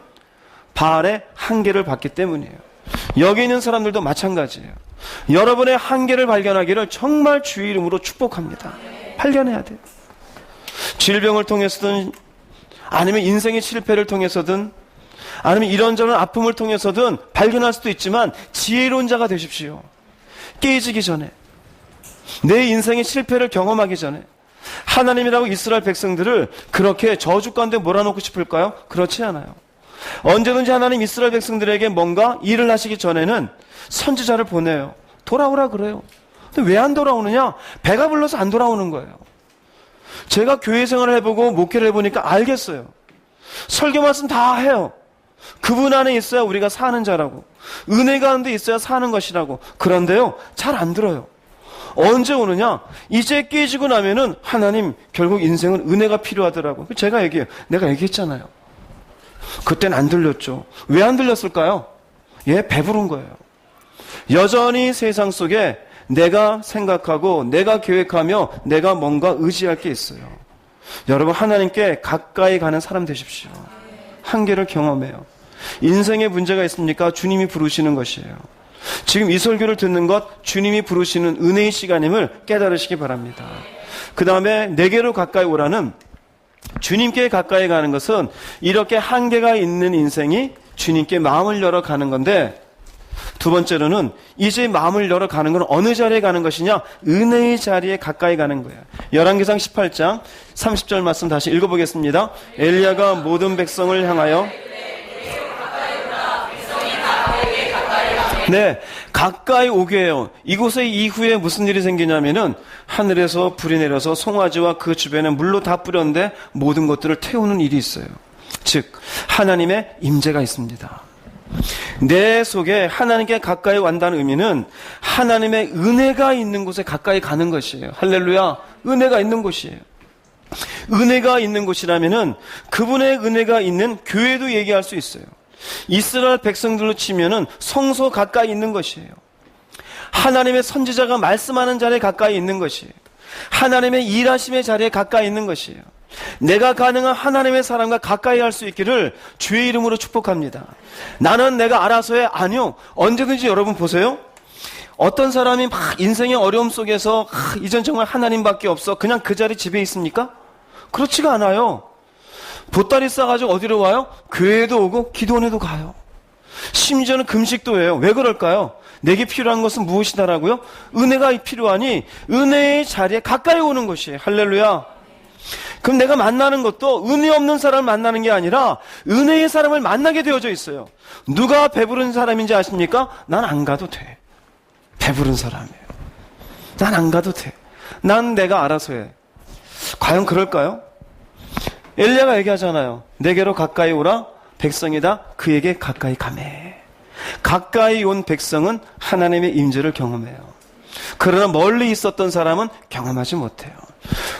바알의 한계를 봤기 때문이에요. 여기 있는 사람들도 마찬가지예요. 여러분의 한계를 발견하기를 정말 주의 이름으로 축복합니다. 발견해야 돼요. 질병을 통해서든 아니면 인생의 실패를 통해서든 아니면 이런저런 아픔을 통해서든 발견할 수도 있지만 지혜로운 자가 되십시오. 깨지기 전에, 내 인생의 실패를 경험하기 전에. 하나님이라고 이스라엘 백성들을 그렇게 저주 가운데 몰아넣고 싶을까요? 그렇지 않아요. 언제든지 하나님 이스라엘 백성들에게 뭔가 일을 하시기 전에는 선지자를 보내요. 돌아오라 그래요. 근데 왜 안 돌아오느냐? 배가 불러서 안 돌아오는 거예요. 제가 교회 생활을 해보고 목회를 해보니까 알겠어요. 설교 말씀 다 해요. 그분 안에 있어야 우리가 사는 자라고, 은혜가 안에 있어야 사는 것이라고. 그런데요, 잘 안 들어요. 언제 오느냐? 이제 깨지고 나면은 하나님 결국 인생은 은혜가 필요하더라고. 제가 얘기해요. 내가 얘기했잖아요. 그땐 안 들렸죠. 왜 안 들렸을까요? 배부른 거예요. 여전히 세상 속에 내가 생각하고 내가 계획하며 내가 뭔가 의지할 게 있어요. 여러분, 하나님께 가까이 가는 사람 되십시오. 한계를 경험해요. 인생에 문제가 있습니까? 주님이 부르시는 것이에요. 지금 이 설교를 듣는 것 주님이 부르시는 은혜의 시간임을 깨달으시기 바랍니다. 그 다음에 내게로 가까이 오라는, 주님께 가까이 가는 것은 이렇게 한계가 있는 인생이 주님께 마음을 열어 가는 건데, 두 번째로는 이제 마음을 열어 가는 건 어느 자리에 가는 것이냐? 은혜의 자리에 가까이 가는 거예요. 열왕기상 18장 30절 말씀 다시 읽어보겠습니다. 엘리야가 모든 백성을 향하여 네, 가까이 오게 해요. 이곳에 이후에 무슨 일이 생기냐면은 하늘에서 불이 내려서 송아지와 그 주변에 물로 다 뿌렸는데 모든 것들을 태우는 일이 있어요. 즉 하나님의 임재가 있습니다. 내 속에 하나님께 가까이 간다는 의미는 하나님의 은혜가 있는 곳에 가까이 가는 것이에요. 할렐루야. 은혜가 있는 곳이에요. 은혜가 있는 곳이라면은 그분의 은혜가 있는 교회도 얘기할 수 있어요. 이스라엘 백성들로 치면은 성소 가까이 있는 것이에요. 하나님의 선지자가 말씀하는 자리에 가까이 있는 것이에요. 하나님의 일하심의 자리에 가까이 있는 것이에요. 내가 가능한 하나님의 사람과 가까이 할 수 있기를 주의 이름으로 축복합니다. 나는 내가 알아서 해. 아니요. 언제든지 여러분 보세요. 어떤 사람이 막 인생의 어려움 속에서 이전 정말 하나님밖에 없어. 그냥 그 자리 집에 있습니까? 그렇지가 않아요. 보따리 싸가지고 어디로 와요? 교회에도 오고 기도원에도 가요. 심지어는 금식도 해요. 왜 그럴까요? 내게 필요한 것은 무엇이다라고요? 은혜가 필요하니 은혜의 자리에 가까이 오는 것이에요. 할렐루야. 그럼 내가 만나는 것도 은혜 없는 사람을 만나는 게 아니라 은혜의 사람을 만나게 되어져 있어요. 누가 배부른 사람인지 아십니까? 난 안 가도 돼. 배부른 사람이에요. 난 안 가도 돼. 난 내가 알아서 해. 과연 그럴까요? 엘리야가 얘기하잖아요. 내게로 가까이 오라. 백성이다. 그에게 가까이 가매. 가까이 온 백성은 하나님의 임재를 경험해요. 그러나 멀리 있었던 사람은 경험하지 못해요.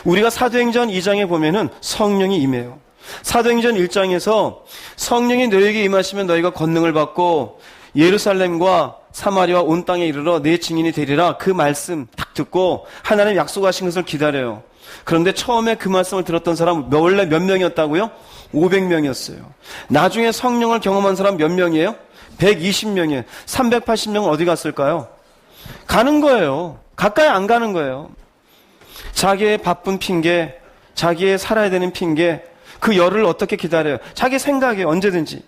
우리가 사도행전 2장에 보면은 성령이 임해요. 사도행전 1장에서 성령이 너에게 임하시면 너희가 권능을 받고 예루살렘과 사마리아 온 땅에 이르러 내 증인이 되리라. 그 말씀 딱 듣고 하나님 약속하신 것을 기다려요. 그런데 처음에 그 말씀을 들었던 사람 원래 몇 명이었다고요? 500명이었어요. 나중에 성령을 경험한 사람 몇 명이에요? 120명이에요. 380명은 어디 갔을까요? 가는 거예요. 가까이 안 가는 거예요. 자기의 바쁜 핑계, 자기의 살아야 되는 핑계, 그 열을 어떻게 기다려요? 자기 생각에 언제든지.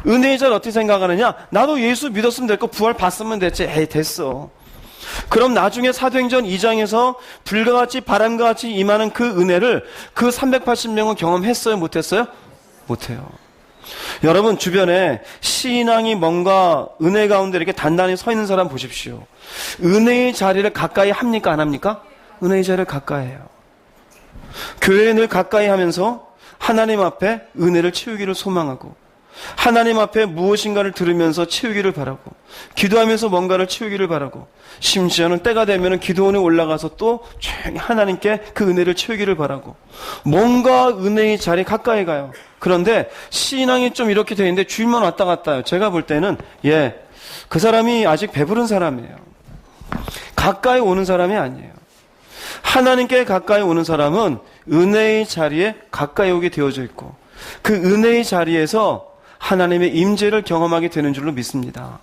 은혜의 절 어떻게 생각하느냐? 나도 예수 믿었으면 됐고 부활 받으면 됐지. 에이 됐어. 그럼 나중에 사도행전 2장에서 불과 같이 바람과 같이 임하는 그 은혜를 그 380명은 경험했어요? 못했어요? 못해요. 여러분 주변에 신앙이 뭔가 은혜 가운데 이렇게 단단히 서 있는 사람 보십시오. 은혜의 자리를 가까이 합니까? 안 합니까? 은혜의 자리를 가까이 해요. 교회에 늘 가까이 하면서 하나님 앞에 은혜를 채우기를 소망하고 하나님 앞에 무엇인가를 들으면서 채우기를 바라고 기도하면서 뭔가를 채우기를 바라고 심지어는 때가 되면 기도원에 올라가서 또 조용히 하나님께 그 은혜를 채우기를 바라고 뭔가 은혜의 자리에 가까이 가요. 그런데 신앙이 좀 이렇게 되어 있는데 주일만 왔다 갔다 해요. 제가 볼 때는 그 사람이 아직 배부른 사람이에요. 가까이 오는 사람이 아니에요. 하나님께 가까이 오는 사람은 은혜의 자리에 가까이 오게 되어져 있고 그 은혜의 자리에서 하나님의 임재를 경험하게 되는 줄로 믿습니다.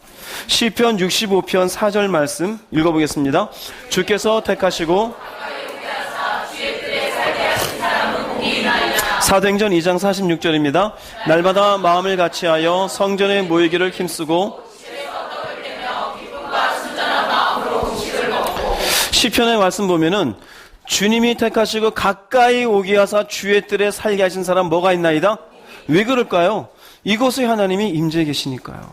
시편 65편 4절 말씀 읽어보겠습니다. 주께서 택하시고 사도행전 2장 46절입니다. 날마다 마음을 같이하여 성전에 모이기를 힘쓰고 시편의 말씀 보면은 주님이 택하시고 가까이 오게 하사 주의 뜰에 살게 하신 사람 뭐가 있나이다? 왜 그럴까요? 이곳에 하나님이 임재해 계시니까요.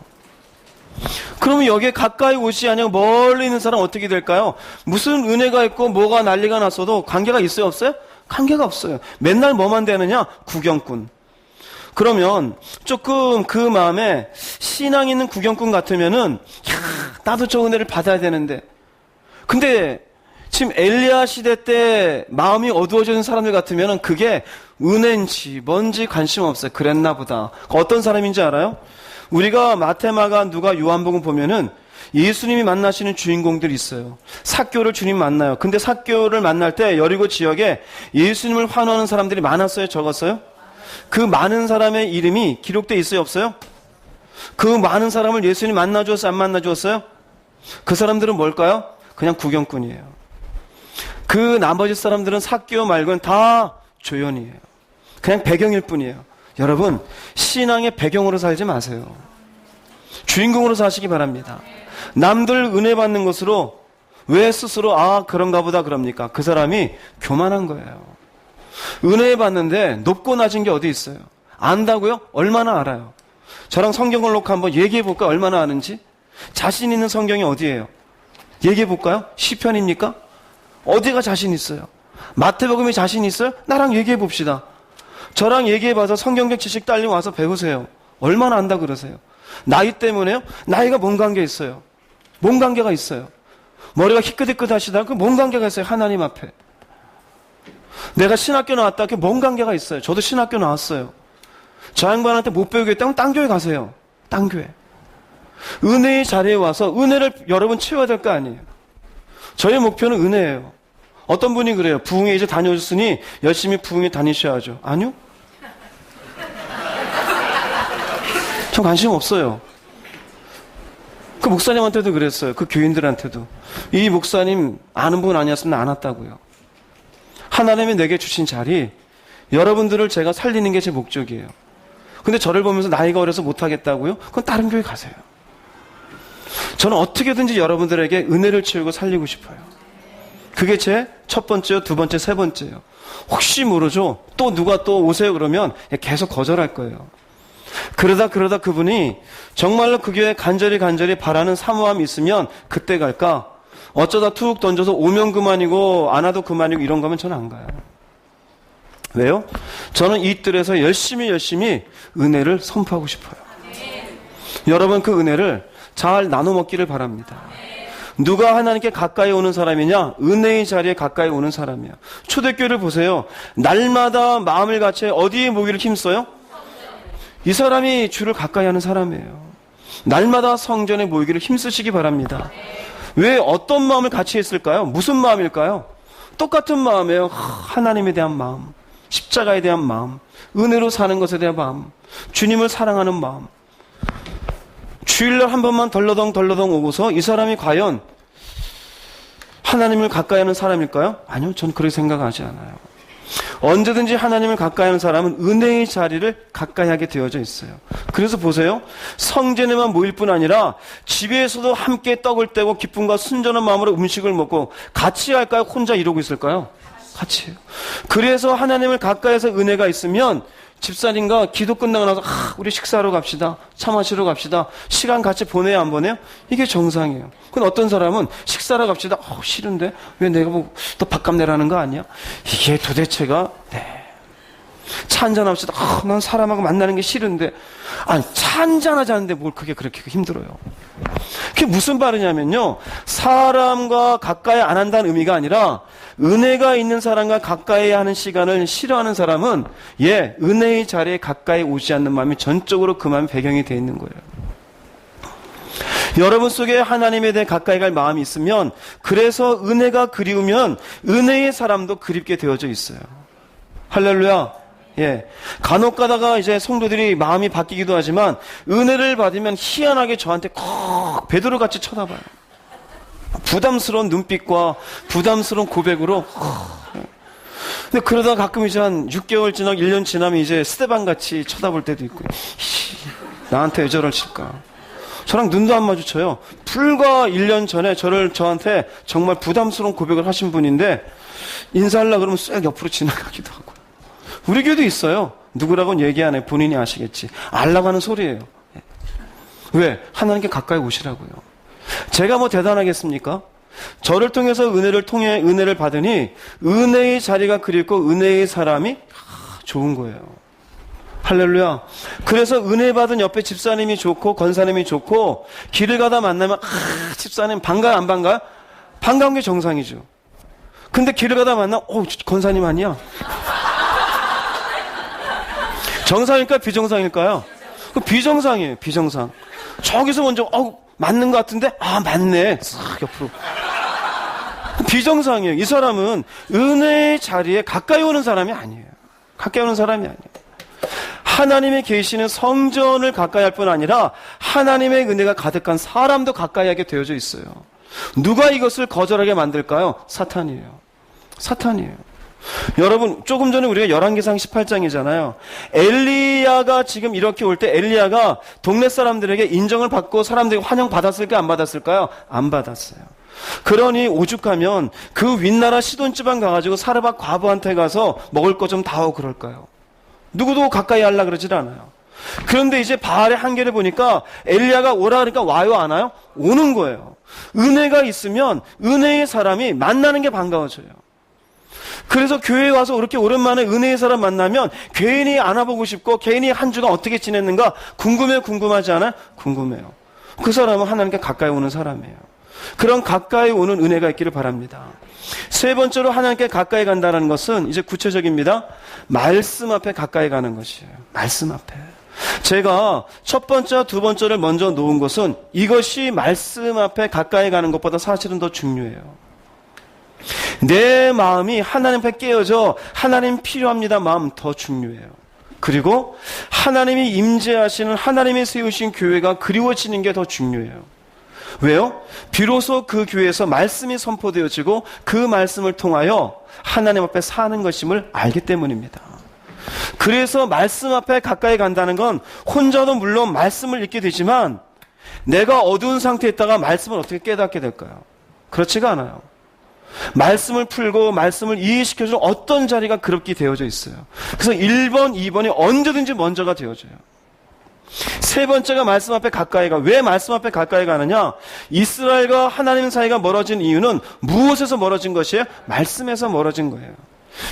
그러면 여기에 가까이 오지 않고 멀리 있는 사람 어떻게 될까요? 무슨 은혜가 있고 뭐가 난리가 났어도 관계가 있어요? 없어요? 관계가 없어요. 맨날 뭐만 되느냐? 구경꾼. 그러면 조금 그 마음에 신앙 있는 구경꾼 같으면은 나도 저 은혜를 받아야 되는데 근데 지금 엘리야 시대 때 마음이 어두워지는 사람들 같으면 그게 은혜인지 뭔지 관심 없어요. 그랬나 보다. 어떤 사람인지 알아요? 우리가 마테마가 누가 요한복음 보면은 예수님이 만나시는 주인공들이 있어요. 삭개오를 주님 만나요. 근데 삭개오를 만날 때 여리고 지역에 예수님을 환호하는 사람들이 많았어요? 적었어요? 그 많은 사람의 이름이 기록되어 있어요? 없어요? 그 많은 사람을 예수님이 만나주었어요? 안 만나주었어요? 그 사람들은 뭘까요? 그냥 구경꾼이에요. 그 나머지 사람들은 삭개오 말고는 다 조연이에요. 그냥 배경일 뿐이에요. 여러분 신앙의 배경으로 살지 마세요. 주인공으로 사시기 바랍니다. 남들 은혜 받는 것으로 왜 스스로 그런가 보다 그럽니까? 그 사람이 교만한 거예요. 은혜 받는데 높고 낮은 게 어디 있어요? 안다고요? 얼마나 알아요? 저랑 성경을 놓고 한번 얘기해 볼까요? 얼마나 아는지? 자신 있는 성경이 어디예요? 얘기해 볼까요? 시편입니까? 어디가 자신 있어요? 마태복음에 자신 있어요? 나랑 얘기해 봅시다. 저랑 얘기해 봐서 성경적 지식 딸림 와서 배우세요. 얼마나 안다 그러세요? 나이 때문에요? 나이가 뭔 관계 있어요? 뭔 관계가 있어요? 머리가 희끗희끗하시다. 그 뭔 관계가 있어요? 하나님 앞에. 내가 신학교 나왔다. 그게 뭔 관계가 있어요? 저도 신학교 나왔어요. 저 양반한테 못 배우겠다면 딴 교회 가세요. 딴 교회. 은혜의 자리에 와서 은혜를 여러분 채워야 될 거 아니에요. 저의 목표는 은혜예요. 어떤 분이 그래요. 부흥회 이제 다녀오셨으니 열심히 부흥회 다니셔야죠. 아니요. 전 관심 없어요. 그 목사님한테도 그랬어요. 그 교인들한테도. 이 목사님 아는 분 아니었으면 안 왔다고요. 하나님이 내게 주신 자리, 여러분들을 제가 살리는 게 제 목적이에요. 근데 저를 보면서 나이가 어려서 못하겠다고요? 그건 다른 교회 가세요. 저는 어떻게든지 여러분들에게 은혜를 채우고 살리고 싶어요. 그게 제 첫 번째요, 두 번째, 세 번째요. 혹시 모르죠? 또 누가 또 오세요 그러면 계속 거절할 거예요. 그러다 그분이 정말로 그 교회 간절히 바라는 사모함이 있으면 그때 갈까? 어쩌다 툭 던져서 오면 그만이고 안 와도 그만이고 이런 거면 저는 안 가요. 왜요? 저는 이 뜰에서 열심히 은혜를 선포하고 싶어요. 여러분 그 은혜를 잘 나눠 먹기를 바랍니다. 누가 하나님께 가까이 오는 사람이냐? 은혜의 자리에 가까이 오는 사람이야. 초대교회를 보세요. 날마다 마음을 같이 어디에 모기를 힘써요? 이 사람이 주를 가까이 하는 사람이에요. 날마다 성전에 모이기를 힘쓰시기 바랍니다. 왜 어떤 마음을 같이 했을까요? 무슨 마음일까요? 똑같은 마음이에요. 하나님에 대한 마음, 십자가에 대한 마음, 은혜로 사는 것에 대한 마음, 주님을 사랑하는 마음. 주일날 한 번만 덜러덩 오고서 이 사람이 과연 하나님을 가까이 하는 사람일까요? 아니요, 저는 그렇게 생각하지 않아요. 언제든지 하나님을 가까이 하는 사람은 은혜의 자리를 가까이 하게 되어져 있어요. 그래서 보세요. 성전에만 모일 뿐 아니라 집에서도 함께 떡을 떼고 기쁨과 순전한 마음으로 음식을 먹고 같이 할까요? 혼자 이러고 있을까요? 같이 해요. 그래서 하나님을 가까이해서 은혜가 있으면 집사님과 기도 끝나고 나서 우리 식사하러 갑시다. 차 마시러 갑시다. 시간 같이 보내야 안 보내요? 이게 정상이에요. 근데 어떤 사람은 식사하러 갑시다. 싫은데 왜 내가 뭐 또 밥값 내라는 거 아니야? 이게 도대체가 차 한잔 합시다. 난 사람하고 만나는 게 싫은데 아니 차 한잔 하자는데 뭘 그게 그렇게 힘들어요. 그게 무슨 말이냐면요. 사람과 가까이 안 한다는 의미가 아니라 은혜가 있는 사람과 가까이 하는 시간을 싫어하는 사람은 은혜의 자리에 가까이 오지 않는 마음이 전적으로 그 마음이 배경이 되어 있는 거예요. 여러분 속에 하나님에 대해 가까이 갈 마음이 있으면 그래서 은혜가 그리우면 은혜의 사람도 그립게 되어져 있어요. 할렐루야. 간혹 가다가 이제 성도들이 마음이 바뀌기도 하지만 은혜를 받으면 희한하게 저한테 콕 베드로같이 쳐다봐요. 부담스러운 눈빛과 부담스러운 고백으로. 근데 그러다 가끔 이제 한 6개월 지나고 1년 지나면 이제 스테반같이 쳐다볼 때도 있고요. 나한테 왜 저럴 칠까? 저랑 눈도 안 마주쳐요. 불과 1년 전에 저한테 정말 부담스러운 고백을 하신 분인데 인사하려고 그러면 쓱 옆으로 지나가기도 하고. 우리 교회도 있어요. 누구라고는 얘기 안 해. 본인이 아시겠지. 알라고 하는 소리예요. 왜? 하나님께 가까이 오시라고요. 제가 뭐 대단하겠습니까? 저를 통해서 은혜를 받으니 은혜의 자리가 그립고 은혜의 사람이 좋은 거예요. 할렐루야. 그래서 은혜 받은 옆에 집사님이 좋고 권사님이 좋고 길을 가다 만나면 집사님 반가요 안 반가요? 반가운 게 정상이죠. 근데 길을 가다 만나 권사님 아니야? 정상일까요? 비정상일까요? 그 비정상이에요. 비정상. 저기서 먼저 맞는 것 같은데 맞네. 싹 옆으로. 비정상이에요. 이 사람은 은혜의 자리에 가까이 오는 사람이 아니에요. 가까이 오는 사람이 아니에요. 하나님의 계시는 성전을 가까이 할 뿐 아니라 하나님의 은혜가 가득한 사람도 가까이 하게 되어져 있어요. 누가 이것을 거절하게 만들까요? 사탄이에요. 사탄이에요. 여러분 조금 전에 우리가 열왕기상 18장이잖아요. 엘리야가 지금 이렇게 올 때 엘리야가 동네 사람들에게 인정을 받고 사람들이 환영받았을까요? 안 받았을까요? 안 받았어요. 그러니 오죽하면 그 윗나라 시돈 지방 가가지고 사르밧 과부한테 가서 먹을 거 좀 다오 그럴까요? 누구도 가까이 하려고 그러질 않아요. 그런데 이제 바알의 한계를 보니까 엘리야가 오라 그러니까 와요, 안 와요? 오는 거예요. 은혜가 있으면 은혜의 사람이 만나는 게 반가워져요. 그래서 교회에 와서 그렇게 오랜만에 은혜의 사람 만나면 괜히 안아보고 싶고 괜히 한 주간 어떻게 지냈는가 궁금하지 않아요? 궁금해요. 그 사람은 하나님께 가까이 오는 사람이에요. 그런 가까이 오는 은혜가 있기를 바랍니다. 세 번째로 하나님께 가까이 간다는 것은 이제 구체적입니다. 말씀 앞에 가까이 가는 것이에요. 말씀 앞에. 제가 첫 번째와 두 번째를 먼저 놓은 것은 이것이 말씀 앞에 가까이 가는 것보다 사실은 더 중요해요. 내 마음이 하나님 앞에 깨어져 하나님 필요합니다 마음 더 중요해요. 그리고 하나님이 임재하시는 하나님이 세우신 교회가 그리워지는 게 더 중요해요. 왜요? 비로소 그 교회에서 말씀이 선포되어지고 그 말씀을 통하여 하나님 앞에 사는 것임을 알기 때문입니다. 그래서 말씀 앞에 가까이 간다는 건 혼자도 물론 말씀을 읽게 되지만 내가 어두운 상태에 있다가 말씀을 어떻게 깨닫게 될까요? 그렇지가 않아요. 말씀을 풀고 말씀을 이해시켜주는 어떤 자리가 그렇게 되어져 있어요. 그래서 1번, 2번이 언제든지 먼저가 되어져요. 세 번째가 말씀 앞에 가까이 가. 왜 말씀 앞에 가까이 가느냐? 이스라엘과 하나님 사이가 멀어진 이유는 무엇에서 멀어진 것이에요? 말씀에서 멀어진 거예요.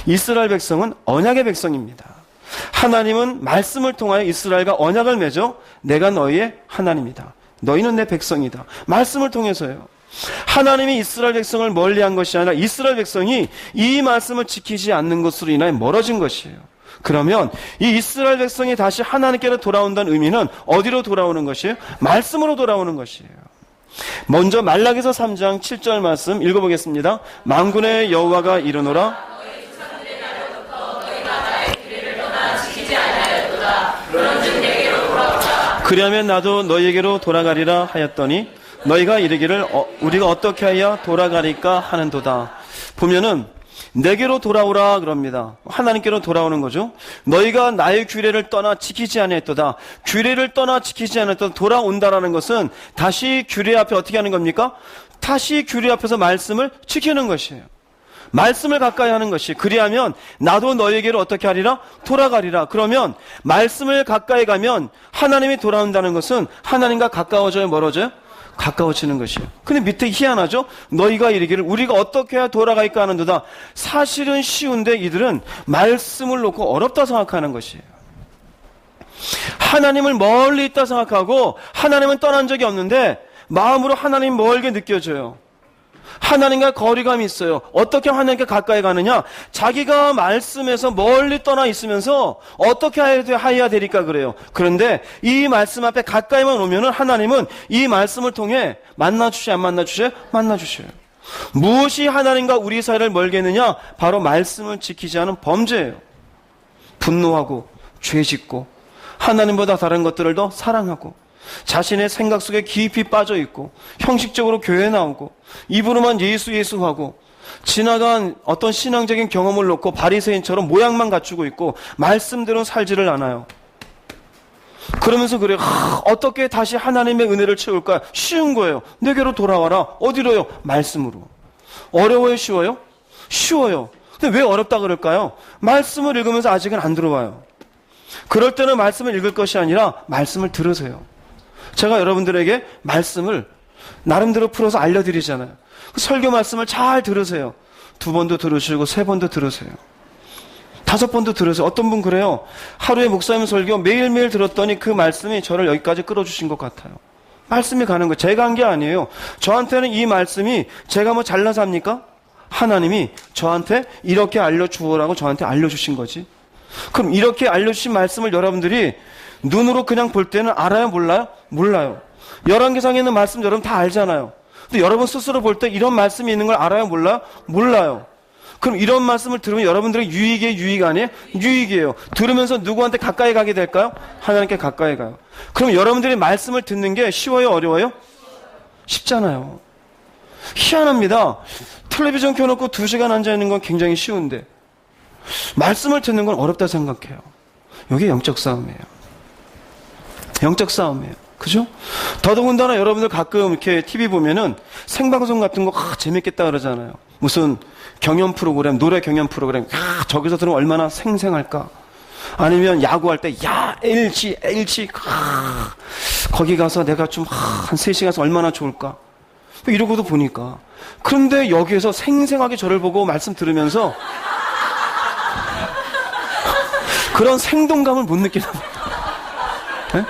이스라엘 백성은 언약의 백성입니다. 하나님은 말씀을 통하여 이스라엘과 언약을 맺어 내가 너희의 하나님이다. 너희는 내 백성이다. 말씀을 통해서요. 하나님이 이스라엘 백성을 멀리한 것이 아니라 이스라엘 백성이 이 말씀을 지키지 않는 것으로 인하여 멀어진 것이에요. 그러면 이 이스라엘 백성이 다시 하나님께로 돌아온다는 의미는 어디로 돌아오는 것이에요? 말씀으로 돌아오는 것이에요. 먼저 말라기서 3장 7절 말씀 읽어보겠습니다. 만군의 여호와가 이르노라 그리하면 나도 너희에게로 돌아가리라 하였더니 너희가 이르기를 우리가 어떻게 하여 돌아가리까 하는도다. 보면은 내게로 돌아오라 그럽니다. 하나님께로 돌아오는 거죠. 너희가 나의 규례를 떠나 지키지 아니했도다. 규례를 떠나 지키지 않았던 돌아온다라는 것은 다시 규례 앞에 어떻게 하는 겁니까? 다시 규례 앞에서 말씀을 지키는 것이에요. 말씀을 가까이 하는 것이. 그리하면 나도 너희에게로 어떻게 하리라? 돌아가리라. 그러면 말씀을 가까이 가면 하나님이 돌아온다는 것은 하나님과 가까워져요? 멀어져요? 가까워지는 것이에요. 근데 밑에 희한하죠? 너희가 이르기를 우리가 어떻게 해야 돌아갈까 하는도다. 사실은 쉬운데 이들은 말씀을 놓고 어렵다 생각하는 것이에요. 하나님을 멀리 있다 생각하고 하나님은 떠난 적이 없는데 마음으로 하나님 멀게 느껴져요. 하나님과 거리감이 있어요. 어떻게 하나님께 가까이 가느냐? 자기가 말씀에서 멀리 떠나 있으면서 어떻게 하여야 되니까 그래요. 그런데 이 말씀 앞에 가까이만 오면은 하나님은 이 말씀을 통해 만나주셔요, 안 만나주셔요? 만나주셔요. 무엇이 하나님과 우리 사이를 멀게 했느냐? 바로 말씀을 지키지 않은 범죄예요. 분노하고 죄짓고 하나님보다 다른 것들을 더 사랑하고 자신의 생각 속에 깊이 빠져 있고 형식적으로 교회에 나오고 입으로만 예수 하고 지나간 어떤 신앙적인 경험을 놓고 바리새인처럼 모양만 갖추고 있고 말씀대로 살지를 않아요. 그러면서 그래요. 어떻게 다시 하나님의 은혜를 채울까? 쉬운 거예요. 내게로 돌아와라. 어디로요? 말씀으로. 어려워요? 쉬워요? 쉬워요. 근데 왜 어렵다 그럴까요? 말씀을 읽으면서 아직은 안 들어와요. 그럴 때는 말씀을 읽을 것이 아니라 말씀을 들으세요. 제가 여러분들에게 말씀을 나름대로 풀어서 알려드리잖아요. 설교 말씀을 잘 들으세요. 2번도 들으시고 3번도 들으세요. 5번도 들으세요. 어떤 분 그래요. 하루에 목사님 설교 매일매일 들었더니 그 말씀이 저를 여기까지 끌어주신 것 같아요. 말씀이 가는 거예요. 제가 한 게 아니에요. 저한테는 이 말씀이 제가 뭐 잘나서 합니까? 하나님이 저한테 이렇게 알려주어라고 저한테 알려주신 거지. 그럼 이렇게 알려주신 말씀을 여러분들이 눈으로 그냥 볼 때는 알아요? 몰라요? 몰라요. 열왕기상에 있는 말씀 여러분 다 알잖아요. 근데 여러분 스스로 볼 때 이런 말씀이 있는 걸 알아요? 몰라요? 몰라요. 그럼 이런 말씀을 들으면 여러분들의 유익이에요? 유익 아니에요? 유익이에요. 들으면서 누구한테 가까이 가게 될까요? 하나님께 가까이 가요. 그럼 여러분들이 말씀을 듣는 게 쉬워요? 어려워요? 쉽잖아요. 희한합니다. 텔레비전 켜놓고 2시간 앉아있는 건 굉장히 쉬운데 말씀을 듣는 건 어렵다 생각해요. 이게 영적 싸움이에요. 영적 싸움이에요. 그죠? 더더군다나 여러분들 가끔 이렇게 TV 보면은 생방송 같은 거 재밌겠다 그러잖아요. 무슨 경연 프로그램, 노래 경연 프로그램. 저기서 들으면 얼마나 생생할까. 아니면 야구할 때, 야, LG, 거기 가서 내가 좀, 한 3시간 가서 얼마나 좋을까? 이러고도 보니까. 그런데 여기에서 생생하게 저를 보고 말씀 들으면서 그런 생동감을 못 느끼나 봐요. 네?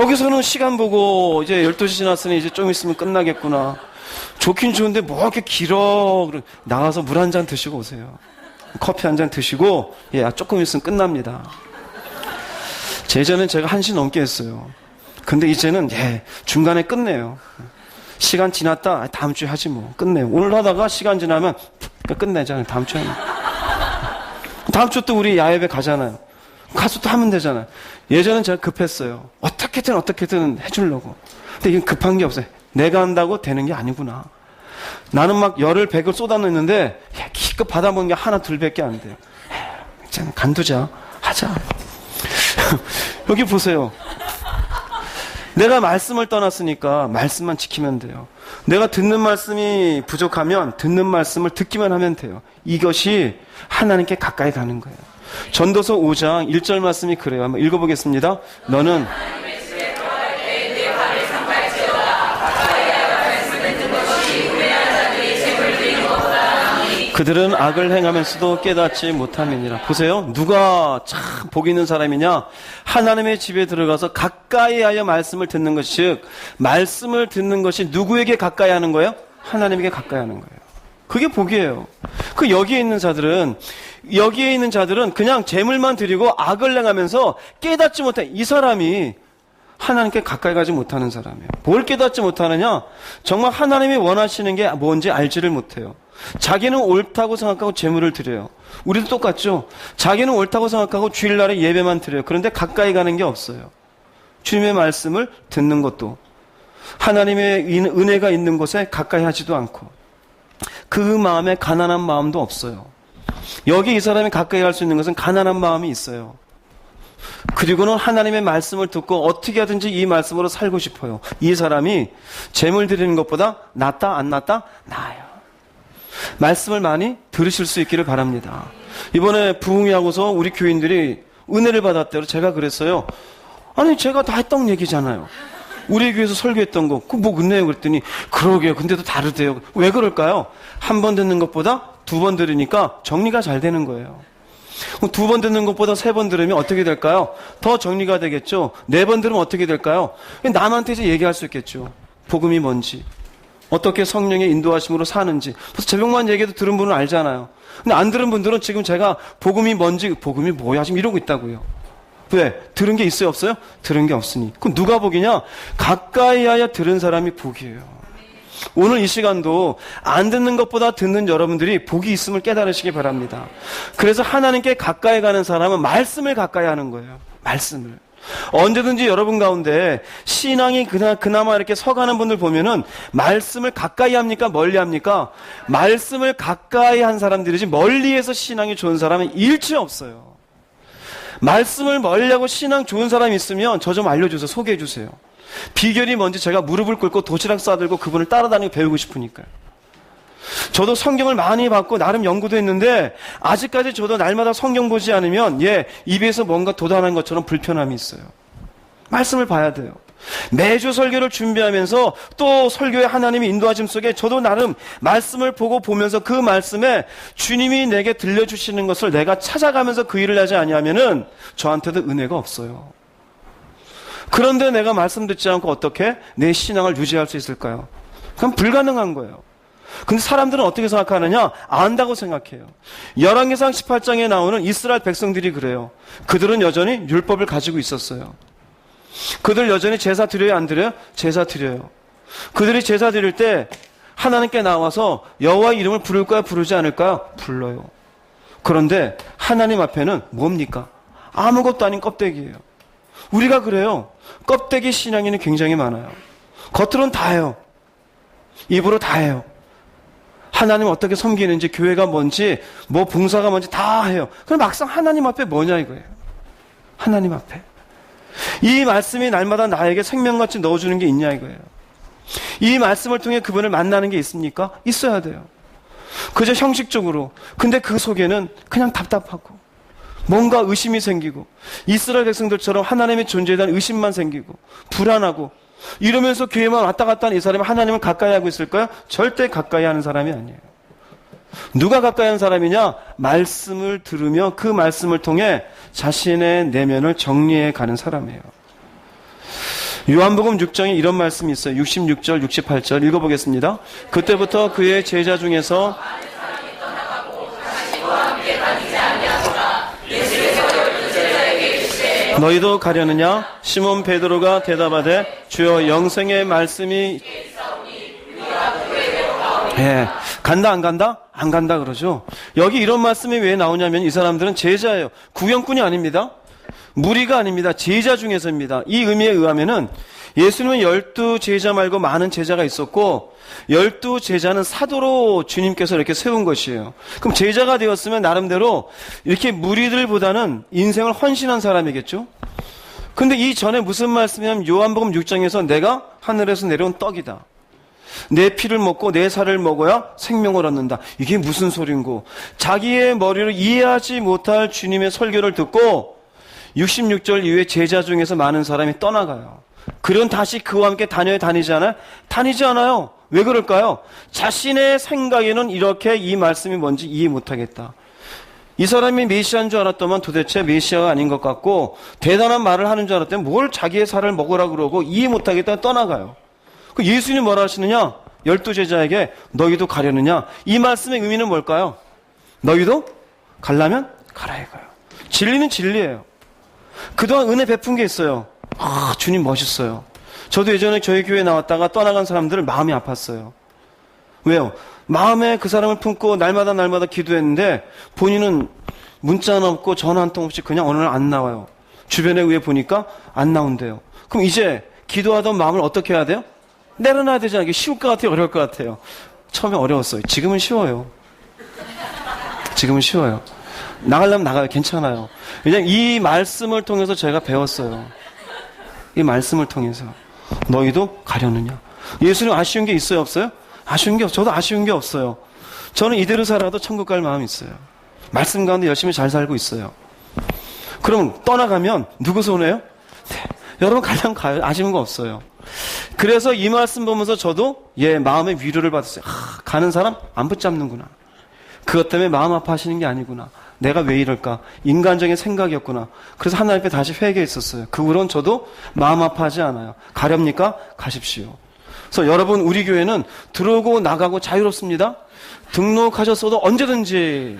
여기서는 시간 보고 이제 12시 지났으니 이제 좀 있으면 끝나겠구나. 좋긴 좋은데 뭐 이렇게 길어. 나가서 물 한 잔 드시고 오세요. 커피 한 잔 드시고, 예, 조금 있으면 끝납니다. 제전엔 제가 1시 넘게 했어요. 근데 이제는, 예, 중간에 끝내요. 시간 지났다, 다음 주에 하지 뭐. 끝내요. 오늘 하다가 시간 지나면 끝내잖아요. 다음 주에. 다음 주 또 우리 야외배 가잖아요. 가서 또 하면 되잖아요. 예전엔 제가 급했어요. 어떻게든 해주려고. 근데 이건 급한 게 없어요. 내가 한다고 되는 게 아니구나. 나는 막 열을 100을 쏟아냈는데 기껏 받아먹는 게 하나 둘밖에 안 돼요. 있잖아, 간두자. 하자. 여기 보세요. 내가 말씀을 떠났으니까 말씀만 지키면 돼요. 내가 듣는 말씀이 부족하면 듣는 말씀을 듣기만 하면 돼요. 이것이 하나님께 가까이 가는 거예요. 전도서 5장 1절 말씀이 그래요. 한번 읽어보겠습니다. 너는 그들은 악을 행하면서도 깨닫지 못함이니라. 보세요. 누가 참 복 있는 사람이냐? 하나님의 집에 들어가서 가까이 하여 말씀을 듣는 것이, 즉 말씀을 듣는 것이 누구에게 가까이 하는 거예요? 하나님에게 가까이 하는 거예요. 그게 복이에요. 여기에 있는 자들은 그냥 재물만 드리고 악을 행하면서 깨닫지 못해. 이 사람이 하나님께 가까이 가지 못하는 사람이에요. 뭘 깨닫지 못하느냐? 정말 하나님이 원하시는 게 뭔지 알지를 못해요. 자기는 옳다고 생각하고 재물을 드려요. 우리도 똑같죠? 자기는 옳다고 생각하고 주일날에 예배만 드려요. 그런데 가까이 가는 게 없어요. 주님의 말씀을 듣는 것도, 하나님의 은혜가 있는 곳에 가까이 하지도 않고, 그 마음에 가난한 마음도 없어요. 여기 이 사람이 가까이 갈 수 있는 것은 가난한 마음이 있어요. 그리고는 하나님의 말씀을 듣고 어떻게 하든지 이 말씀으로 살고 싶어요. 이 사람이 재물 드리는 것보다 낫다 안 낫다? 나아요. 말씀을 많이 들으실 수 있기를 바랍니다. 이번에 부흥회하고서 우리 교인들이 은혜를 받았대요. 제가 그랬어요. 아니 제가 다 했던 얘기잖아요. 우리 교회에서 설교했던 거, 뭐 은혜요? 그랬더니 그러게요. 근데도 다르대요. 왜 그럴까요? 한 번 듣는 것보다 2번 들으니까 정리가 잘 되는 거예요. 2번 듣는 것보다 3번 들으면 어떻게 될까요? 더 정리가 되겠죠. 4번 들으면 어떻게 될까요? 남한테 이제 얘기할 수 있겠죠. 복음이 뭔지, 어떻게 성령의 인도하심으로 사는지. 벌써 제목만 얘기해도 들은 분은 알잖아요. 근데 안 들은 분들은 지금 제가 복음이 뭔지, 복음이 뭐야 지금 이러고 있다고요. 왜? 들은 게 있어요 없어요? 들은 게 없으니. 그럼 누가 복이냐? 가까이 하여 들은 사람이 복이에요. 오늘 이 시간도 안 듣는 것보다 듣는 여러분들이 복이 있음을 깨달으시기 바랍니다. 그래서 하나님께 가까이 가는 사람은 말씀을 가까이 하는 거예요. 말씀을. 언제든지 여러분 가운데 신앙이 그나마 이렇게 서가는 분들 보면은 말씀을 가까이 합니까? 멀리 합니까? 말씀을 가까이 한 사람들이지 멀리에서 신앙이 좋은 사람은 일체 없어요. 말씀을 멀리하고 신앙 좋은 사람이 있으면 저 좀 알려주세요. 소개해주세요. 비결이 뭔지 제가 무릎을 꿇고 도시락 싸들고 그분을 따라다니고 배우고 싶으니까요. 저도 성경을 많이 받고 나름 연구도 했는데 아직까지 저도 날마다 성경 보지 않으면 입에서 뭔가 돋아나는 것처럼 불편함이 있어요. 말씀을 봐야 돼요. 매주 설교를 준비하면서 또 설교의 하나님의 인도하심 속에 저도 나름 말씀을 보고 보면서 그 말씀에 주님이 내게 들려주시는 것을 내가 찾아가면서 그 일을 하지 아니하면은 저한테도 은혜가 없어요. 그런데 내가 말씀 듣지 않고 어떻게 내 신앙을 유지할 수 있을까요? 그건 불가능한 거예요. 근데 사람들은 어떻게 생각하느냐? 안다고 생각해요. 열왕기상 18장에 나오는 이스라엘 백성들이 그래요. 그들은 여전히 율법을 가지고 있었어요. 그들 여전히 제사 드려요? 안 드려요? 제사 드려요. 그들이 제사 드릴 때 하나님께 나와서 여호와의 이름을 부를까요? 부르지 않을까요? 불러요. 그런데 하나님 앞에는 뭡니까? 아무것도 아닌 껍데기예요. 우리가 그래요. 껍데기 신앙인이 굉장히 많아요. 겉으로는 다 해요. 입으로 다 해요. 하나님 어떻게 섬기는지, 교회가 뭔지, 뭐 봉사가 뭔지 다 해요. 그럼 막상 하나님 앞에 뭐냐 이거예요. 하나님 앞에. 이 말씀이 날마다 나에게 생명같이 넣어주는 게 있냐 이거예요. 이 말씀을 통해 그분을 만나는 게 있습니까? 있어야 돼요. 그저 형식적으로. 근데 그 속에는 그냥 답답하고 뭔가 의심이 생기고 이스라엘 백성들처럼 하나님의 존재에 대한 의심만 생기고 불안하고 이러면서 교회만 왔다 갔다 하는 이 사람이 하나님을 가까이 하고 있을까요? 절대 가까이 하는 사람이 아니에요. 누가 가까이 하는 사람이냐? 말씀을 들으며 그 말씀을 통해 자신의 내면을 정리해 가는 사람이에요. 요한복음 6장에 이런 말씀이 있어요. 66절, 68절 읽어보겠습니다. 그때부터 그의 제자 중에서 너희도 가려느냐? 시몬 베드로가 대답하되 주여 영생의 말씀이 간다 안 간다? 안 간다 그러죠. 여기 이런 말씀이 왜 나오냐면 이 사람들은 제자예요. 구경꾼이 아닙니다. 무리가 아닙니다. 제자 중에서입니다. 이 의미에 의하면은 예수님은 12제자 말고 많은 제자가 있었고 12제자는 사도로 주님께서 이렇게 세운 것이에요. 그럼 제자가 되었으면 나름대로 이렇게 무리들보다는 인생을 헌신한 사람이겠죠. 근데 이 전에 무슨 말씀이냐면 요한복음 6장에서 내가 하늘에서 내려온 떡이다. 내 피를 먹고 내 살을 먹어야 생명을 얻는다. 이게 무슨 소린고. 자기의 머리로 이해하지 못할 주님의 설교를 듣고 66절 이후에 제자 중에서 많은 사람이 떠나가요. 그런 다시 그와 함께 다니지 않아요? 다니지 않아요. 왜 그럴까요? 자신의 생각에는 이렇게 이 말씀이 뭔지 이해 못하겠다. 이 사람이 메시아인 줄 알았더만 도대체 메시아가 아닌 것 같고 대단한 말을 하는 줄 알았더니 뭘 자기의 살을 먹으라 그러고 이해 못하겠다 떠나가요. 그 예수님이 뭐라 하시느냐? 12제자에게 너희도 가려느냐? 이 말씀의 의미는 뭘까요? 너희도 가려면 가라 이거예요. 진리는 진리예요. 그동안 은혜 베푼 게 있어요. 주님 멋있어요. 저도 예전에 저희 교회에 나왔다가 떠나간 사람들은 마음이 아팠어요. 왜요? 마음에 그 사람을 품고 날마다 기도했는데 본인은 문자 하나 없고 전화 한 통 없이 그냥 어느 날 안 나와요. 주변에 의해 보니까 안 나온대요. 그럼 이제 기도하던 마음을 어떻게 해야 돼요? 내려놔야 되잖아요. 이게 쉬울 것 같아요? 어려울 것 같아요? 처음에 어려웠어요. 지금은 쉬워요. 지금은 쉬워요. 나가려면 나가요. 괜찮아요. 왜냐면 이 말씀을 통해서 제가 배웠어요. 이 말씀을 통해서. 너희도 가려느냐? 예수님 아쉬운 게 있어요? 없어요? 아쉬운 게 없어요. 저도 아쉬운 게 없어요. 저는 이대로 살아도 천국 갈 마음이 있어요. 말씀 가운데 열심히 잘 살고 있어요. 그럼 떠나가면 누구 손해요? 네. 여러분 가려면 가요. 아쉬운 거 없어요. 그래서 이 말씀 보면서 저도 마음의 위로를 받았어요. 가는 사람 안 붙잡는구나. 그것 때문에 마음 아파하시는 게 아니구나. 내가 왜 이럴까? 인간적인 생각이었구나. 그래서 하나님 앞에 다시 회개했었어요. 그 후로는 저도 마음 아파하지 않아요. 가렵니까? 가십시오. 그래서 여러분 우리 교회는 들어오고 나가고 자유롭습니다. 등록하셨어도 언제든지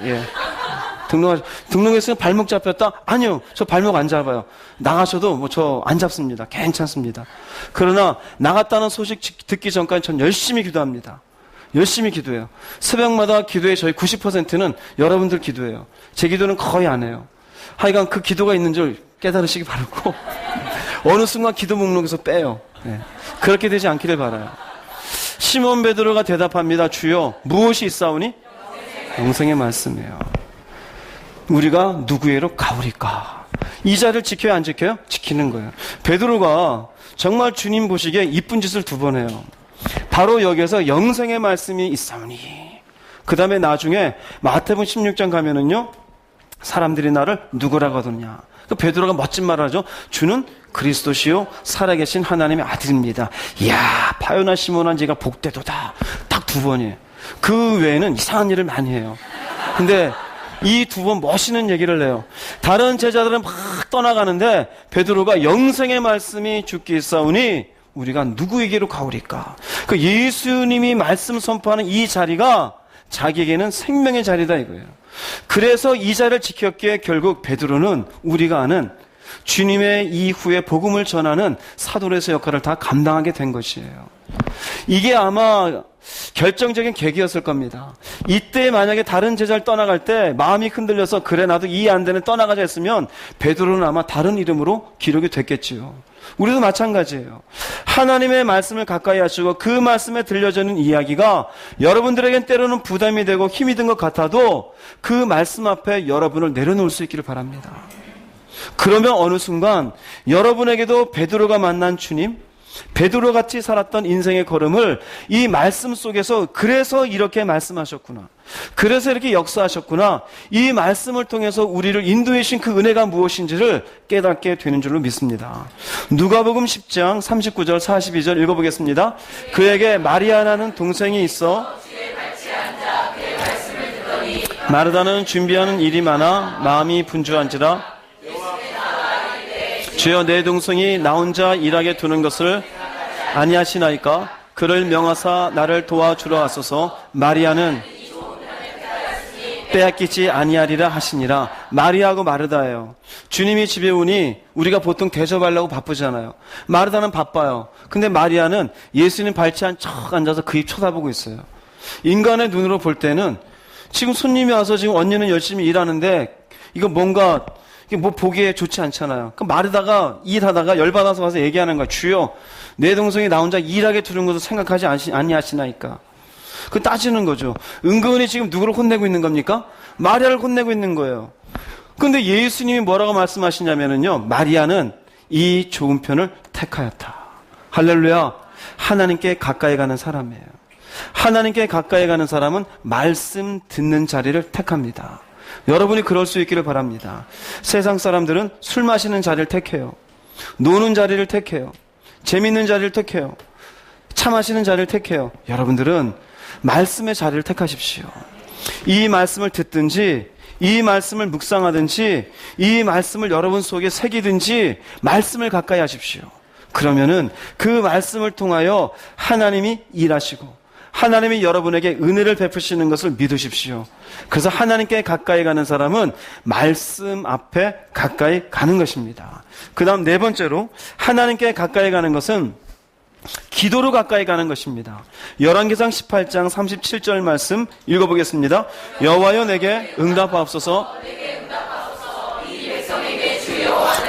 등록했으면 발목 잡혔다? 아니요. 저 발목 안 잡아요. 나가셔도 저 안 잡습니다. 괜찮습니다. 그러나 나갔다는 소식 듣기 전까지 전 열심히 기도합니다. 열심히 기도해요. 새벽마다 기도에 저희 90%는 여러분들 기도해요. 제 기도는 거의 안 해요. 하여간 그 기도가 있는 줄 깨달으시기 바라고 어느 순간 기도 목록에서 빼요. 그렇게 되지 않기를 바라요. 시몬 베드로가 대답합니다. 주여 무엇이 있사오니? 영생의 말씀이에요. 우리가 누구에로 가오리까? 이 자리를 지켜야 안 지켜요? 지키는 거예요. 베드로가 정말 주님 보시기에 이쁜 짓을 2번 해요. 바로 여기에서 영생의 말씀이 있사오니 그 다음에 나중에 마태복음 16장 가면은요 사람들이 나를 누구라고 하더냐. 그 베드로가 멋진 말을 하죠. 주는 그리스도시요 살아계신 하나님의 아들입니다. 이야 파요나 시몬한 지가 복되도다. 딱 2번이에요. 그 외에는 이상한 일을 많이 해요. 근데 이 2번 멋있는 얘기를 해요. 다른 제자들은 막 떠나가는데 베드로가 영생의 말씀이 주께 있사오니 우리가 누구에게로 가오리까? 그 예수님이 말씀 선포하는 이 자리가 자기에게는 생명의 자리다 이거예요. 그래서 이 자리를 지켰기에 결국 베드로는 우리가 아는 주님의 이후에 복음을 전하는 사도로서의 역할을 다 감당하게 된 것이에요. 이게 아마 결정적인 계기였을 겁니다. 이때 만약에 다른 제자를 떠나갈 때 마음이 흔들려서 그래 나도 이해 안 되는 떠나가자 했으면 베드로는 아마 다른 이름으로 기록이 됐겠지요. 우리도 마찬가지예요. 하나님의 말씀을 가까이 하시고 그 말씀에 들려주는 이야기가 여러분들에겐 때로는 부담이 되고 힘이 든 것 같아도 그 말씀 앞에 여러분을 내려놓을 수 있기를 바랍니다. 그러면 어느 순간 여러분에게도 베드로가 만난 주님, 베드로 같이 살았던 인생의 걸음을 이 말씀 속에서 그래서 이렇게 말씀하셨구나. 그래서 이렇게 역사하셨구나. 이 말씀을 통해서 우리를 인도해 주신 그 은혜가 무엇인지를 깨닫게 되는 줄로 믿습니다. 누가복음 10장 39절 42절 읽어보겠습니다. 그에게 마리아라는 동생이 있어 마르다는 준비하는 일이 많아 마음이 분주한지라 주여 내 동생이 나 혼자 일하게 두는 것을 아니하시나이까? 그를 명하사 나를 도와주러 하소서. 마리아는 빼앗기지 아니하리라 하시니라. 마리아하고 마르다예요. 주님이 집에 오니 우리가 보통 대접하려고 바쁘잖아요. 마르다는 바빠요. 근데 마리아는 예수님 발치한 척 앉아서 그 입 쳐다보고 있어요. 인간의 눈으로 볼 때는 지금 손님이 와서 지금 언니는 열심히 일하는데 이거 뭔가 이게 뭐 보기에 좋지 않잖아요. 그 마르다가 일하다가 열받아서 와서 얘기하는 거야. 주여 내 동생이 나 혼자 일하게 두는 것을 생각하지 아니하시나이까. 그 따지는 거죠. 은근히 지금 누구를 혼내고 있는 겁니까? 마리아를 혼내고 있는 거예요. 근데 예수님이 뭐라고 말씀하시냐면요. 마리아는 이 좋은 편을 택하였다. 할렐루야. 하나님께 가까이 가는 사람이에요. 하나님께 가까이 가는 사람은 말씀 듣는 자리를 택합니다. 여러분이 그럴 수 있기를 바랍니다. 세상 사람들은 술 마시는 자리를 택해요. 노는 자리를 택해요. 재밌는 자리를 택해요. 차 마시는 자리를 택해요. 여러분들은 말씀의 자리를 택하십시오. 이 말씀을 듣든지 이 말씀을 묵상하든지 이 말씀을 여러분 속에 새기든지 말씀을 가까이 하십시오. 그러면은 그 말씀을 통하여 하나님이 일하시고 하나님이 여러분에게 은혜를 베푸시는 것을 믿으십시오. 그래서 하나님께 가까이 가는 사람은 말씀 앞에 가까이 가는 것입니다. 그 다음 네 번째로 하나님께 가까이 가는 것은 기도로 가까이 가는 것입니다. 열왕기상 18장 37절 말씀 읽어보겠습니다. 여호와여 내게 응답하옵소서.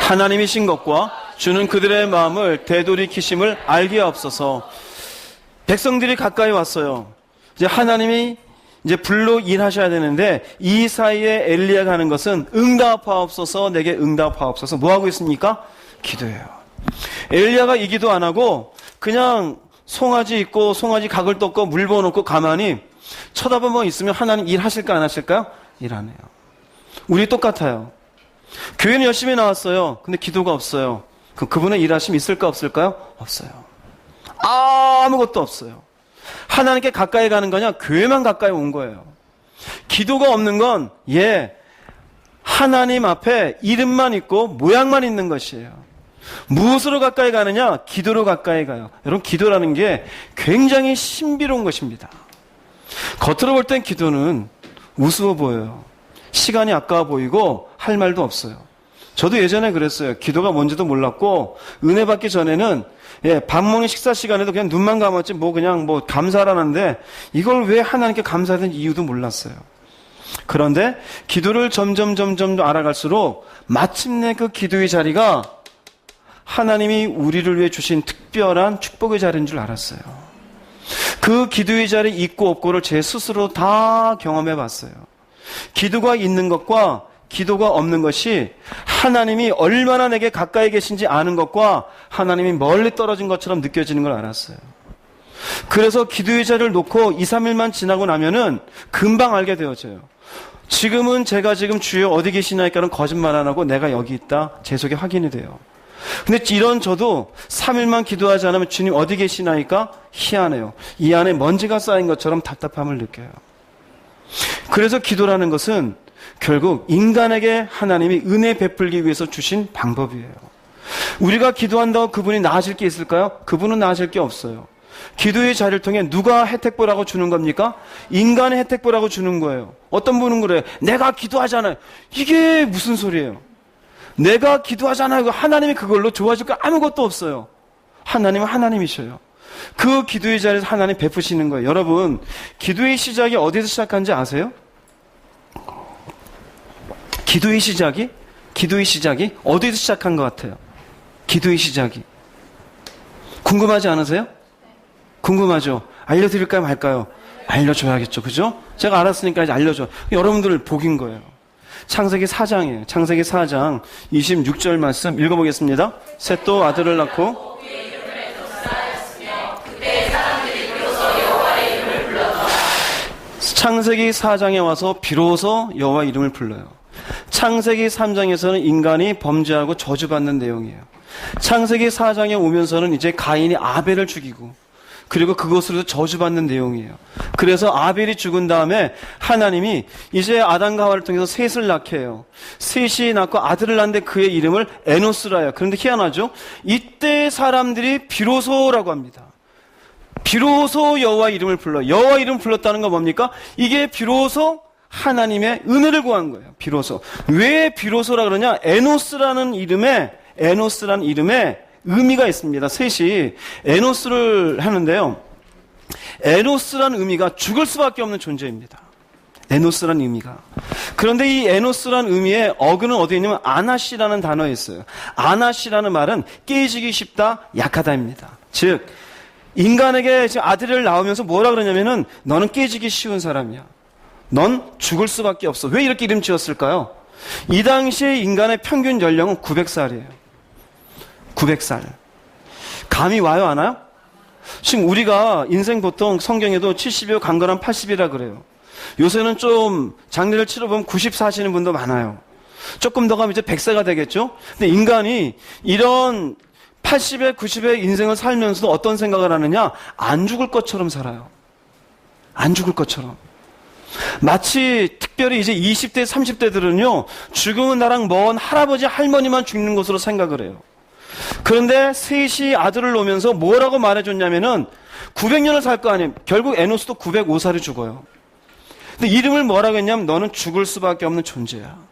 하나님이신 것과 주는 그들의 마음을 되돌이키심을 알게 하옵소서. 백성들이 가까이 왔어요. 이제 하나님이 이제 불로 일하셔야 되는데 이 사이에 엘리야가 하는 것은 응답하옵소서, 내게 응답하옵소서. 뭐 하고 있습니까? 기도해요. 엘리야가 이 기도 안 하고 그냥 송아지 있고 송아지 각을 떴고 물 부어놓고 가만히 쳐다보면 있으면 하나님 일하실까 안 하실까요? 일 안 해요. 우리 똑같아요. 교회는 열심히 나왔어요. 근데 기도가 없어요. 그분의 일하심이 있을까 없을까요? 없어요. 아무것도 없어요. 하나님께 가까이 가는 거냐? 교회만 가까이 온 거예요. 기도가 없는 건 하나님 앞에 이름만 있고 모양만 있는 것이에요. 무엇으로 가까이 가느냐? 기도로 가까이 가요. 여러분 기도라는 게 굉장히 신비로운 것입니다. 겉으로 볼 땐 기도는 우스워 보여요. 시간이 아까워 보이고 할 말도 없어요. 저도 예전에 그랬어요. 기도가 뭔지도 몰랐고 은혜 받기 전에는 밥 먹는 식사 시간에도 그냥 눈만 감았지 그냥 감사하라는데 이걸 왜 하나님께 감사해야 되는 이유도 몰랐어요. 그런데 기도를 점점 알아갈수록 마침내 그 기도의 자리가 하나님이 우리를 위해 주신 특별한 축복의 자리인 줄 알았어요. 그 기도의 자리 있고 없고를 제 스스로 다 경험해 봤어요. 기도가 있는 것과 기도가 없는 것이 하나님이 얼마나 내게 가까이 계신지 아는 것과 하나님이 멀리 떨어진 것처럼 느껴지는 걸 알았어요. 그래서 기도의 자리를 놓고 2, 3일만 지나고 나면은 금방 알게 되어져요. 지금은 제가 지금 주여 어디 계시나이까는 거짓말 안 하고 내가 여기 있다 제 속에 확인이 돼요. 근데 이런 저도 3일만 기도하지 않으면 주님 어디 계시나이까 희한해요. 이 안에 먼지가 쌓인 것처럼 답답함을 느껴요. 그래서 기도라는 것은 결국 인간에게 하나님이 은혜 베풀기 위해서 주신 방법이에요. 우리가 기도한다고 그분이 나아질 게 있을까요? 그분은 나아질 게 없어요. 기도의 자리를 통해 누가 혜택보라고 주는 겁니까? 인간의 혜택보라고 주는 거예요. 어떤 분은 그래요. 내가 기도하잖아요. 이게 무슨 소리예요? 내가 기도하잖아요. 하나님이 그걸로 좋아질 거 아무것도 없어요. 하나님은 하나님이셔요. 그 기도의 자리에서 하나님 베푸시는 거예요. 여러분, 기도의 시작이 어디서 시작한지 아세요? 기도의 시작이 어디서 시작한 것 같아요? 기도의 시작이. 궁금하지 않으세요? 궁금하죠? 알려드릴까요 말까요? 알려줘야겠죠. 그죠? 제가 알았으니까 이제 알려줘. 여러분들 복인 거예요. 창세기 4장이에요. 창세기 4장 26절 말씀 읽어보겠습니다. 셋도 아들을 낳고 창세기 4장에 와서 비로소 여호와 이름을 불러요. 창세기 3장에서는 인간이 범죄하고 저주받는 내용이에요. 창세기 4장에 오면서는 이제 가인이 아벨을 죽이고 그리고 그것으로 저주받는 내용이에요. 그래서 아벨이 죽은 다음에 하나님이 이제 아담과 하와를 통해서 셋을 낳게 해요. 셋이 낳고 아들을 낳는데 그의 이름을 에노스라 해요. 그런데 희한하죠? 이때 사람들이 비로소라고 합니다. 비로소 여호와 이름을 불러. 여호와 이름 불렀다는 건 뭡니까? 이게 비로소 하나님의 은혜를 구한 거예요. 비로소. 왜 비로소라 그러냐? 에노스라는 이름에 의미가 있습니다. 셋이 에노스를 하는데요. 에노스라는 의미가 죽을 수밖에 없는 존재입니다. 에노스라는 의미가. 그런데 이 에노스라는 의미의 어근은 어디에 있냐면 아나시라는 단어에 있어요. 아나시라는 말은 깨지기 쉽다, 약하다입니다. 즉 인간에게 아들을 낳으면서 뭐라 그러냐면은 너는 깨지기 쉬운 사람이야. 넌 죽을 수밖에 없어. 왜 이렇게 이름 지었을까요? 이 당시에 인간의 평균 연령은 900살이에요. 900살. 감이 와요, 안 와요? 지금 우리가 인생 보통 성경에도 70이요, 강건한 80이라 그래요. 요새는 좀 장례를 치러보면 90 사시는 분도 많아요. 조금 더 가면 이제 100세가 되겠죠? 근데 인간이 이런 80에 90의 인생을 살면서도 어떤 생각을 하느냐? 안 죽을 것처럼 살아요. 안 죽을 것처럼. 마치 특별히 이제 20대, 30대들은요, 죽음은 나랑 먼 할아버지, 할머니만 죽는 것으로 생각을 해요. 그런데 셋이 아들을 놓으면서 뭐라고 말해줬냐면은 900년을 살 거 아니에요. 결국 에노스도 905살이 죽어요. 근데 이름을 뭐라고 했냐면 너는 죽을 수밖에 없는 존재야.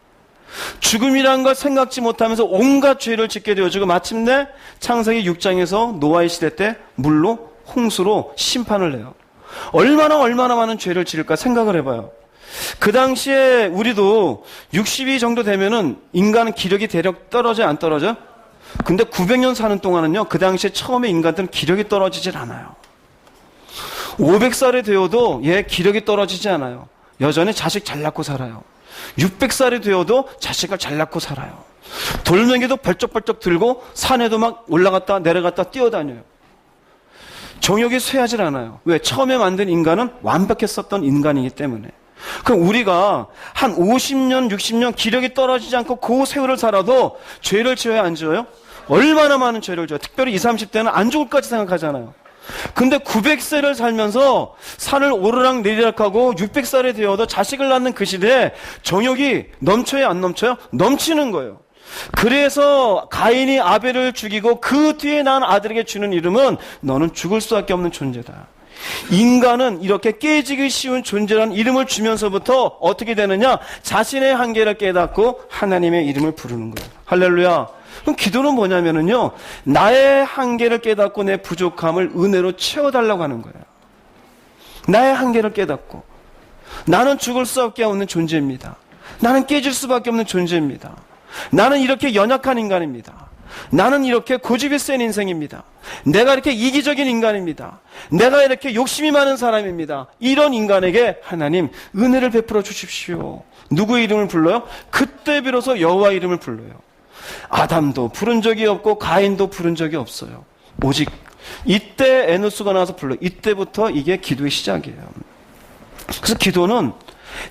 죽음이란 걸 생각지 못하면서 온갖 죄를 짓게 되어지고 마침내 창세기 6장에서 노아의 시대 때 물로 홍수로 심판을 내요. 얼마나 많은 죄를 지을까 생각을 해봐요. 그 당시에 우리도 60이 정도 되면은 인간은 기력이 대략 떨어져 안 떨어져? 근데 900년 사는 동안은요, 그 당시에 처음에 인간들은 기력이 떨어지질 않아요. 500살이 되어도 기력이 떨어지지 않아요. 여전히 자식 잘 낳고 살아요. 600살이 되어도 자식을 잘 낳고 살아요. 돌멩이도 벌쩍벌쩍 들고 산에도 막 올라갔다 내려갔다 뛰어다녀요. 정욕이 쇠하질 않아요. 왜? 처음에 만든 인간은 완벽했었던 인간이기 때문에. 그럼 우리가 한 50년, 60년 기력이 떨어지지 않고 그 세월을 살아도 죄를 지어야 안 지어요? 얼마나 많은 죄를 지어요. 특별히 20, 30대는 안 죽을 것까지 생각하잖아요. 근데 900세를 살면서 산을 오르락 내리락하고 600살이 되어도 자식을 낳는 그 시대에 정욕이 넘쳐요, 안 넘쳐요? 넘치는 거예요. 그래서 가인이 아벨을 죽이고 그 뒤에 낳은 아들에게 주는 이름은 너는 죽을 수밖에 없는 존재다. 인간은 이렇게 깨지기 쉬운 존재라는 이름을 주면서부터 어떻게 되느냐? 자신의 한계를 깨닫고 하나님의 이름을 부르는 거예요. 할렐루야. 그럼 기도는 뭐냐면요, 나의 한계를 깨닫고 내 부족함을 은혜로 채워달라고 하는 거예요. 나의 한계를 깨닫고 나는 죽을 수밖에 없는 존재입니다. 나는 깨질 수밖에 없는 존재입니다. 나는 이렇게 연약한 인간입니다. 나는 이렇게 고집이 센 인생입니다. 내가 이렇게 이기적인 인간입니다. 내가 이렇게 욕심이 많은 사람입니다. 이런 인간에게 하나님 은혜를 베풀어 주십시오. 누구의 이름을 불러요? 그때 비로소 여호와 이름을 불러요. 아담도 부른 적이 없고 가인도 부른 적이 없어요. 오직 이때 에노스가 나와서 불러요. 이때부터 이게 기도의 시작이에요. 그래서 기도는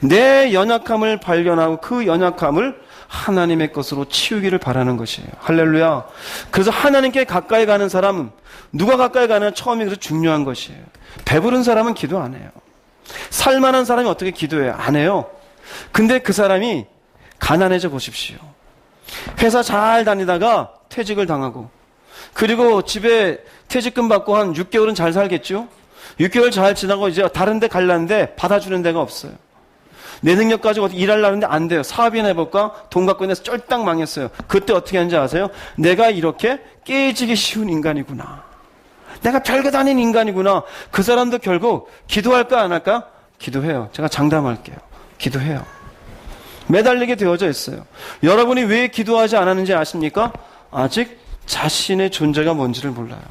내 연약함을 발견하고 그 연약함을 하나님의 것으로 치우기를 바라는 것이에요. 할렐루야. 그래서 하나님께 가까이 가는 사람은 누가 가까이 가느냐 처음이 그래서 중요한 것이에요. 배부른 사람은 기도 안 해요. 살만한 사람이 어떻게 기도해요? 안 해요. 근데 그 사람이 가난해져 보십시오. 회사 잘 다니다가 퇴직을 당하고 그리고 집에 퇴직금 받고 한 6개월은 잘 살겠죠? 6개월 잘 지나고 이제 다른 데 가려는데 받아주는 데가 없어요. 내 능력 가지고 일하려는데 안 돼요. 사업이나 해볼까? 돈 갖고 있는데 쫄딱 망했어요. 그때 어떻게 하는지 아세요? 내가 이렇게 깨지기 쉬운 인간이구나. 내가 별거 아닌 인간이구나. 그 사람도 결국 기도할까 안 할까? 기도해요. 제가 장담할게요. 기도해요. 매달리게 되어져 있어요. 여러분이 왜 기도하지 않았는지 아십니까? 아직 자신의 존재가 뭔지를 몰라요.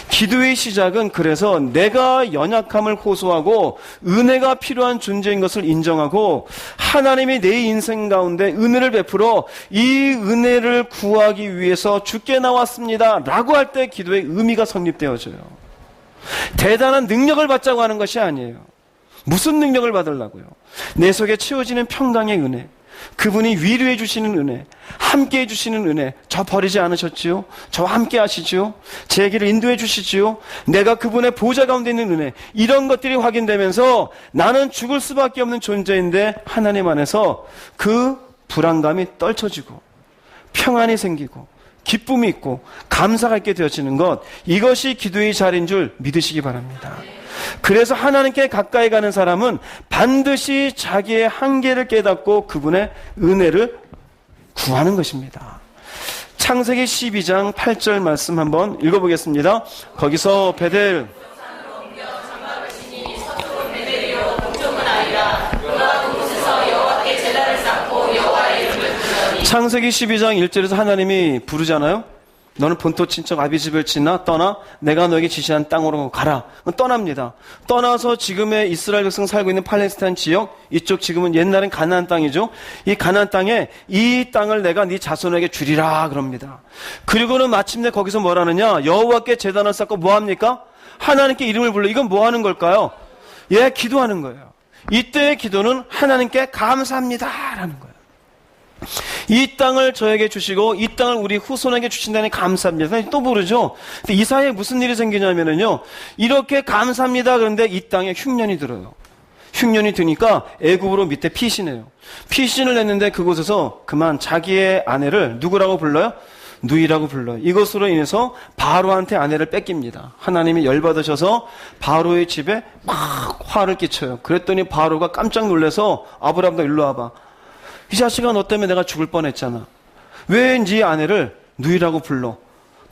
기도의 시작은 그래서 내가 연약함을 호소하고 은혜가 필요한 존재인 것을 인정하고 하나님이 내 인생 가운데 은혜를 베풀어 이 은혜를 구하기 위해서 주께 나왔습니다 라고 할 때 기도의 의미가 성립되어져요. 대단한 능력을 받자고 하는 것이 아니에요. 무슨 능력을 받으려고요? 내 속에 채워지는 평강의 은혜, 그분이 위로해 주시는 은혜, 함께 해주시는 은혜, 저 버리지 않으셨지요? 저와 함께 하시지요? 제 길을 인도해 주시지요? 내가 그분의 보좌 가운데 있는 은혜, 이런 것들이 확인되면서 나는 죽을 수밖에 없는 존재인데 하나님 안에서 그 불안감이 떨쳐지고 평안이 생기고 기쁨이 있고 감사가 있게 되어지는 것, 이것이 기도의 자리인 줄 믿으시기 바랍니다. 그래서 하나님께 가까이 가는 사람은 반드시 자기의 한계를 깨닫고 그분의 은혜를 구하는 것입니다. 창세기 12장 8절 말씀 한번 읽어보겠습니다. 거기서 베델 창세기 12장 1절에서 하나님이 부르잖아요. 너는 본토 친척 아비집을 지나 떠나 내가 너에게 지시한 땅으로 가라. 떠납니다. 떠나서 지금의 이스라엘 백성 살고 있는 팔레스타인 지역, 이쪽 지금은 옛날엔 가나안 땅이죠. 이 가나안 땅에 이 땅을 내가 네 자손에게 주리라 그럽니다. 그리고는 마침내 거기서 뭐라느냐, 여호와께 제단을 쌓고 뭐합니까? 하나님께 이름을 불러. 이건 뭐 하는 걸까요? 예, 기도하는 거예요. 이때의 기도는 하나님께 감사합니다 라는 거예요. 이 땅을 저에게 주시고 이 땅을 우리 후손에게 주신다니 감사합니다. 또 부르죠. 근데 이 사이에 무슨 일이 생기냐면요, 이렇게 감사합니다 그런데 이 땅에 흉년이 들어요. 흉년이 드니까 애굽으로 밑에 피신해요. 피신을 했는데 그곳에서 그만 자기의 아내를 누구라고 불러요? 누이라고 불러요. 이것으로 인해서 바로한테 아내를 뺏깁니다. 하나님이 열받으셔서 바로의 집에 막 화를 끼쳐요. 그랬더니 바로가 깜짝 놀라서 아브라함 너 일로 와봐. 이 자식아, 너 때문에 내가 죽을 뻔했잖아. 왜 네 아내를 누이라고 불러?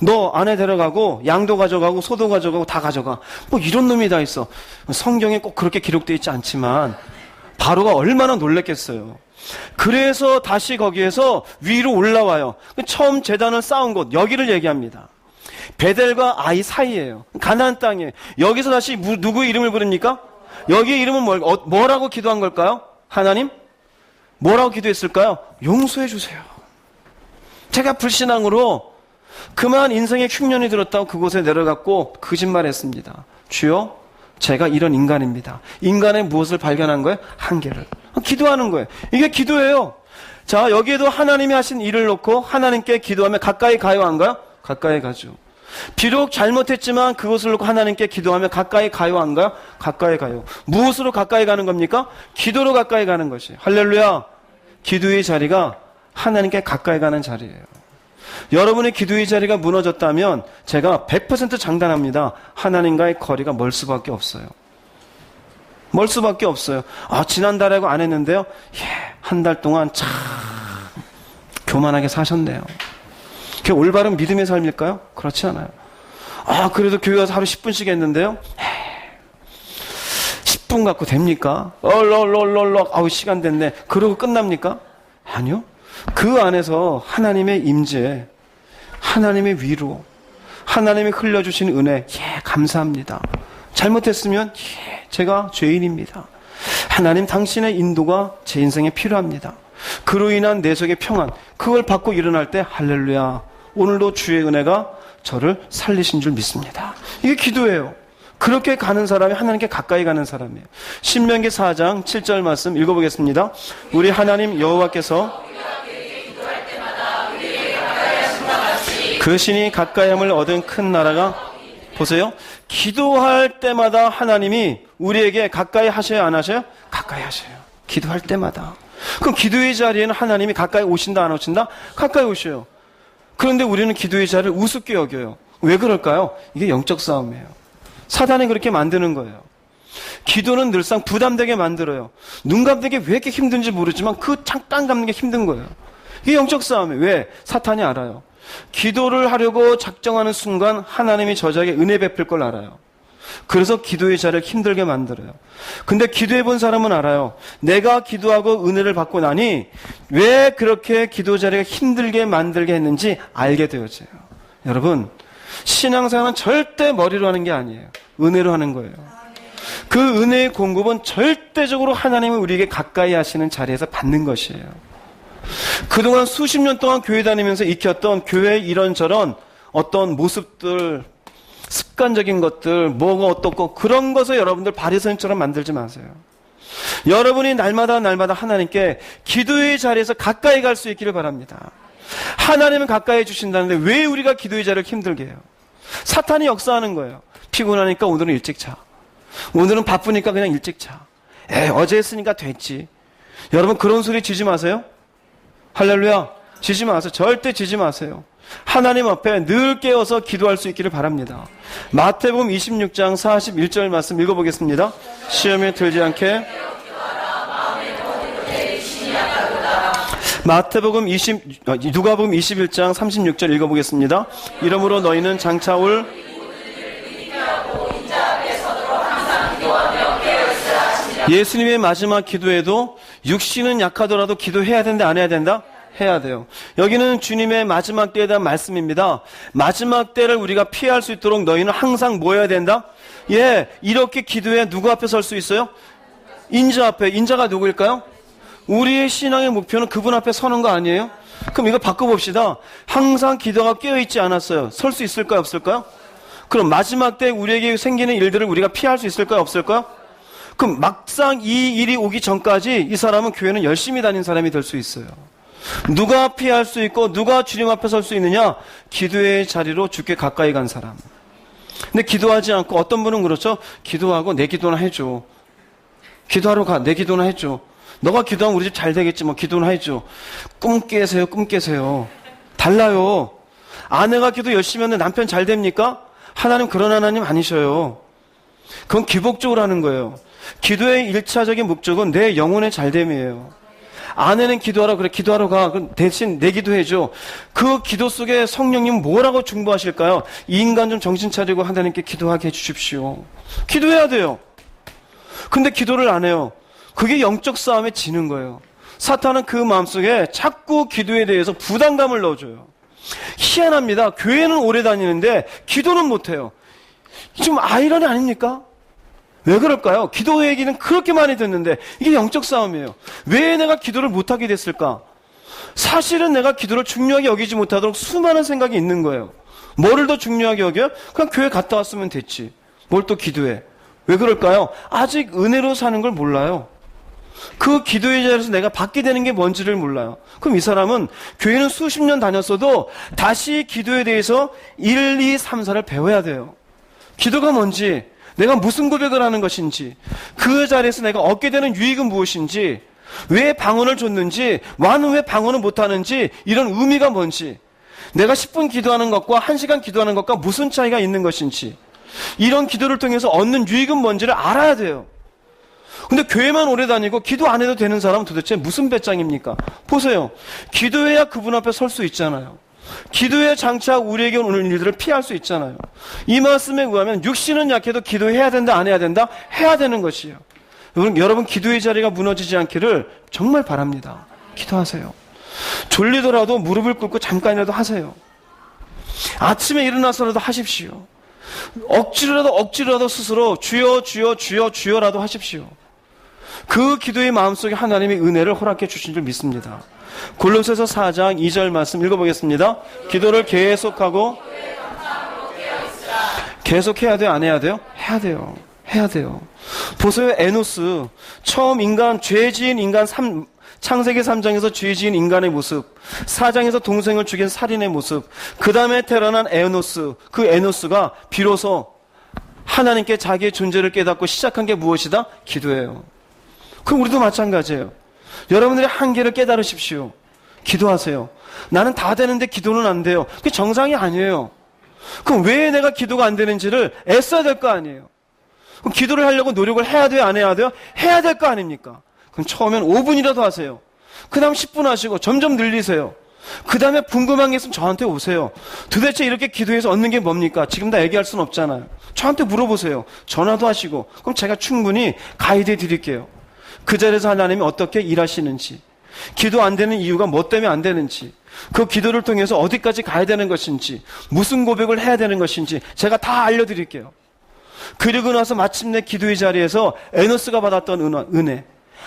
너 아내 데려가고 양도 가져가고 소도 가져가고 다 가져가. 뭐 이런 놈이 다 있어. 성경에 꼭 그렇게 기록되어 있지 않지만 바로가 얼마나 놀랬겠어요. 그래서 다시 거기에서 위로 올라와요. 처음 제단을 쌓은 곳, 여기를 얘기합니다. 베델과 아이 사이예요. 가나안 땅이에요. 여기서 다시 누구의 이름을 부릅니까? 여기의 이름은 뭐라고 기도한 걸까요? 하나님? 뭐라고 기도했을까요? 용서해 주세요. 제가 불신앙으로 그만 인생에 흉년이 들었다고 그곳에 내려갔고 거짓말했습니다. 주여, 제가 이런 인간입니다. 인간의 무엇을 발견한 거예요? 한계를. 기도하는 거예요. 이게 기도예요. 자, 여기에도 하나님이 하신 일을 놓고 하나님께 기도하면 가까이 가요, 안 가요? 가까이 가죠. 비록 잘못했지만 그것을 놓고 하나님께 기도하면 가까이 가요, 안 가요? 가까이 가요. 무엇으로 가까이 가는 겁니까? 기도로 가까이 가는 것이. 할렐루야. 기도의 자리가 하나님께 가까이 가는 자리예요. 여러분의 기도의 자리가 무너졌다면 제가 100% 장담합니다. 하나님과의 거리가 멀 수밖에 없어요. 멀 수밖에 없어요. 아, 지난달에 안 했는데요. 예, 한 달 동안 참 교만하게 사셨네요. 그게 올바른 믿음의 삶일까요? 그렇지 않아요. 아, 그래도 교회 가서 하루 10분씩 했는데요. 10분 갖고 됩니까? 아우, 시간 됐네. 그러고 끝납니까? 아니요. 그 안에서 하나님의 임재, 하나님의 위로, 하나님이 흘려주신 은혜, 예, 감사합니다. 잘못했으면, 예, 제가 죄인입니다. 하나님 당신의 인도가 제 인생에 필요합니다. 그로 인한 내 속의 평안, 그걸 받고 일어날 때 할렐루야, 오늘도 주의 은혜가 저를 살리신 줄 믿습니다. 이게 기도예요. 그렇게 가는 사람이 하나님께 가까이 가는 사람이에요. 신명기 4장 7절 말씀 읽어보겠습니다. 우리 하나님 여호와께서 그 신이 가까이함을 얻은 큰 나라가, 보세요. 기도할 때마다 하나님이 우리에게 가까이 하셔야 안 하셔요? 가까이 하셔요. 기도할 때마다. 그럼 기도의 자리에는 하나님이 가까이 오신다 안 오신다? 가까이 오셔요. 그런데 우리는 기도의 자리를 우습게 여겨요. 왜 그럴까요? 이게 영적 싸움이에요. 사단이 그렇게 만드는 거예요. 기도는 늘상 부담되게 만들어요. 눈 감는 게 왜 이렇게 힘든지 모르지만 그 잠깐 감는 게 힘든 거예요. 이게 영적 싸움이에요. 왜? 사탄이 알아요. 기도를 하려고 작정하는 순간 하나님이 저자에게 은혜 베풀 걸 알아요. 그래서 기도의 자리를 힘들게 만들어요. 근데 기도해 본 사람은 알아요. 내가 기도하고 은혜를 받고 나니 왜 그렇게 기도 자리가 힘들게 만들게 했는지 알게 되어져요. 여러분, 신앙생활은 절대 머리로 하는 게 아니에요. 은혜로 하는 거예요. 그 은혜의 공급은 절대적으로 하나님이 우리에게 가까이 하시는 자리에서 받는 것이에요. 그동안 수십 년 동안 교회 다니면서 익혔던 교회의 이런저런 어떤 모습들, 습관적인 것들, 뭐가 어떻고 그런 것을 여러분들 바리새인처럼 만들지 마세요. 여러분이 날마다 하나님께 기도의 자리에서 가까이 갈 수 있기를 바랍니다. 하나님은 가까이 해주신다는데 왜 우리가 기도의 자리를 힘들게 해요? 사탄이 역사하는 거예요. 피곤하니까 오늘은 일찍 자. 오늘은 바쁘니까 그냥 일찍 자. 어제 했으니까 됐지. 여러분 그런 소리 지지 마세요. 할렐루야. 지지 마세요. 절대 지지 마세요. 하나님 앞에 늘 깨어서 기도할 수 있기를 바랍니다. 마태복음 26장 41절 말씀 읽어보겠습니다. 시험에 들지 않게. 마태복음 누가복음 21장 36절 읽어보겠습니다. 이러므로 너희는 장차 올 예수님의 마지막 기도에도 육신은 약하더라도 기도해야 된다, 안 해야 된다? 해야 돼요. 여기는 주님의 마지막 때에 대한 말씀입니다. 마지막 때를 우리가 피할 수 있도록 너희는 항상 뭐 해야 된다? 이렇게 기도해 누구 앞에 설 수 있어요? 인자 앞에. 인자가 누구일까요? 우리의 신앙의 목표는 그분 앞에 서는 거 아니에요? 그럼 이거 바꿔봅시다. 항상 기도가 깨어있지 않았어요. 설 수 있을까요? 없을까요? 그럼 마지막 때 우리에게 생기는 일들을 우리가 피할 수 있을까요? 없을까요? 그럼 막상 이 일이 오기 전까지 이 사람은 교회는 열심히 다닌 사람이 될 수 있어요. 누가 피할 수 있고 누가 주님 앞에 설 수 있느냐? 기도의 자리로 주께 가까이 간 사람. 근데 기도하지 않고 어떤 분은 그렇죠. 기도하고 내 기도나 해줘. 기도하러 가. 내 기도나 해줘. 너가 기도하면 우리 집 잘 되겠지 뭐 기도나 해줘. 꿈 깨세요. 꿈 깨세요. 달라요. 아내가 기도 열심히 하는데 남편 잘 됩니까? 하나님 그런 하나님 아니셔요. 그건 기복적으로 하는 거예요. 기도의 1차적인 목적은 내 영혼의 잘됨이에요. 아내는 기도하라 그래. 기도하러 가. 그럼 대신 내 기도해줘. 그 기도 속에 성령님 뭐라고 중보하실까요? 이 인간 좀 정신 차리고 하나님께 기도하게 해주십시오. 기도해야 돼요. 근데 기도를 안 해요. 그게 영적 싸움에 지는 거예요. 사탄은 그 마음속에 자꾸 기도에 대해서 부담감을 넣어줘요. 희한합니다. 교회는 오래 다니는데 기도는 못해요. 좀 아이러니 아닙니까? 왜 그럴까요? 기도 얘기는 그렇게 많이 듣는데 이게 영적 싸움이에요. 왜 내가 기도를 못하게 됐을까? 사실은 내가 기도를 중요하게 여기지 못하도록 수많은 생각이 있는 거예요. 뭐를 더 중요하게 여겨요? 그냥 교회 갔다 왔으면 됐지. 뭘 또 기도해? 왜 그럴까요? 아직 은혜로 사는 걸 몰라요. 그 기도의 자리에서 내가 받게 되는 게 뭔지를 몰라요. 그럼 이 사람은 교회는 수십 년 다녔어도 다시 기도에 대해서 1, 2, 3, 4를 배워야 돼요. 기도가 뭔지, 내가 무슨 고백을 하는 것인지, 그 자리에서 내가 얻게 되는 유익은 무엇인지, 왜 방언을 줬는지, 나는 왜 방언을 못하는지, 이런 의미가 뭔지, 내가 10분 기도하는 것과 1시간 기도하는 것과 무슨 차이가 있는 것인지, 이런 기도를 통해서 얻는 유익은 뭔지를 알아야 돼요. 근데 교회만 오래 다니고 기도 안 해도 되는 사람은 도대체 무슨 배짱입니까? 보세요. 기도해야 그분 앞에 설 수 있잖아요. 기도해야 장차 우리에게 오는 일들을 피할 수 있잖아요. 이 말씀에 의하면 육신은 약해도 기도해야 된다, 안 해야 된다? 해야 되는 것이에요. 여러분 기도의 자리가 무너지지 않기를 정말 바랍니다. 기도하세요. 졸리더라도 무릎을 꿇고 잠깐이라도 하세요. 아침에 일어나서라도 하십시오. 억지로라도 스스로 주여 주여 주여 주여라도 하십시오. 그 기도의 마음속에 하나님의 은혜를 허락해 주신 줄 믿습니다. 골로새서 4장 2절 말씀 읽어보겠습니다. 기도를 계속하고 계속해야 돼요? 안 해야 돼요? 해야 돼요. 해야 돼요. 보세요. 에노스 처음 죄 지은 인간 창세기 3장에서 죄 지은 인간의 모습, 4장에서 동생을 죽인 살인의 모습, 그 다음에 태어난 에노스, 그 에노스가 비로소 하나님께 자기의 존재를 깨닫고 시작한 게 무엇이다? 기도예요. 그럼 우리도 마찬가지예요. 여러분들의 한계를 깨달으십시오. 기도하세요. 나는 다 되는데 기도는 안 돼요. 그게 정상이 아니에요. 그럼 왜 내가 기도가 안 되는지를 애써야 될 거 아니에요. 그럼 기도를 하려고 노력을 해야 돼요? 안 해야 돼요? 해야 될 거 아닙니까? 그럼 처음엔 5분이라도 하세요. 그 다음 10분 하시고 점점 늘리세요. 그 다음에 궁금한 게 있으면 저한테 오세요. 도대체 이렇게 기도해서 얻는 게 뭡니까? 지금 다 얘기할 수는 없잖아요. 저한테 물어보세요. 전화도 하시고. 그럼 제가 충분히 가이드해 드릴게요. 그 자리에서 하나님이 어떻게 일하시는지, 기도 안 되는 이유가 뭐 때문에 안 되는지, 그 기도를 통해서 어디까지 가야 되는 것인지, 무슨 고백을 해야 되는 것인지 제가 다 알려드릴게요. 그리고 나서 마침내 기도의 자리에서 에노스가 받았던 은혜,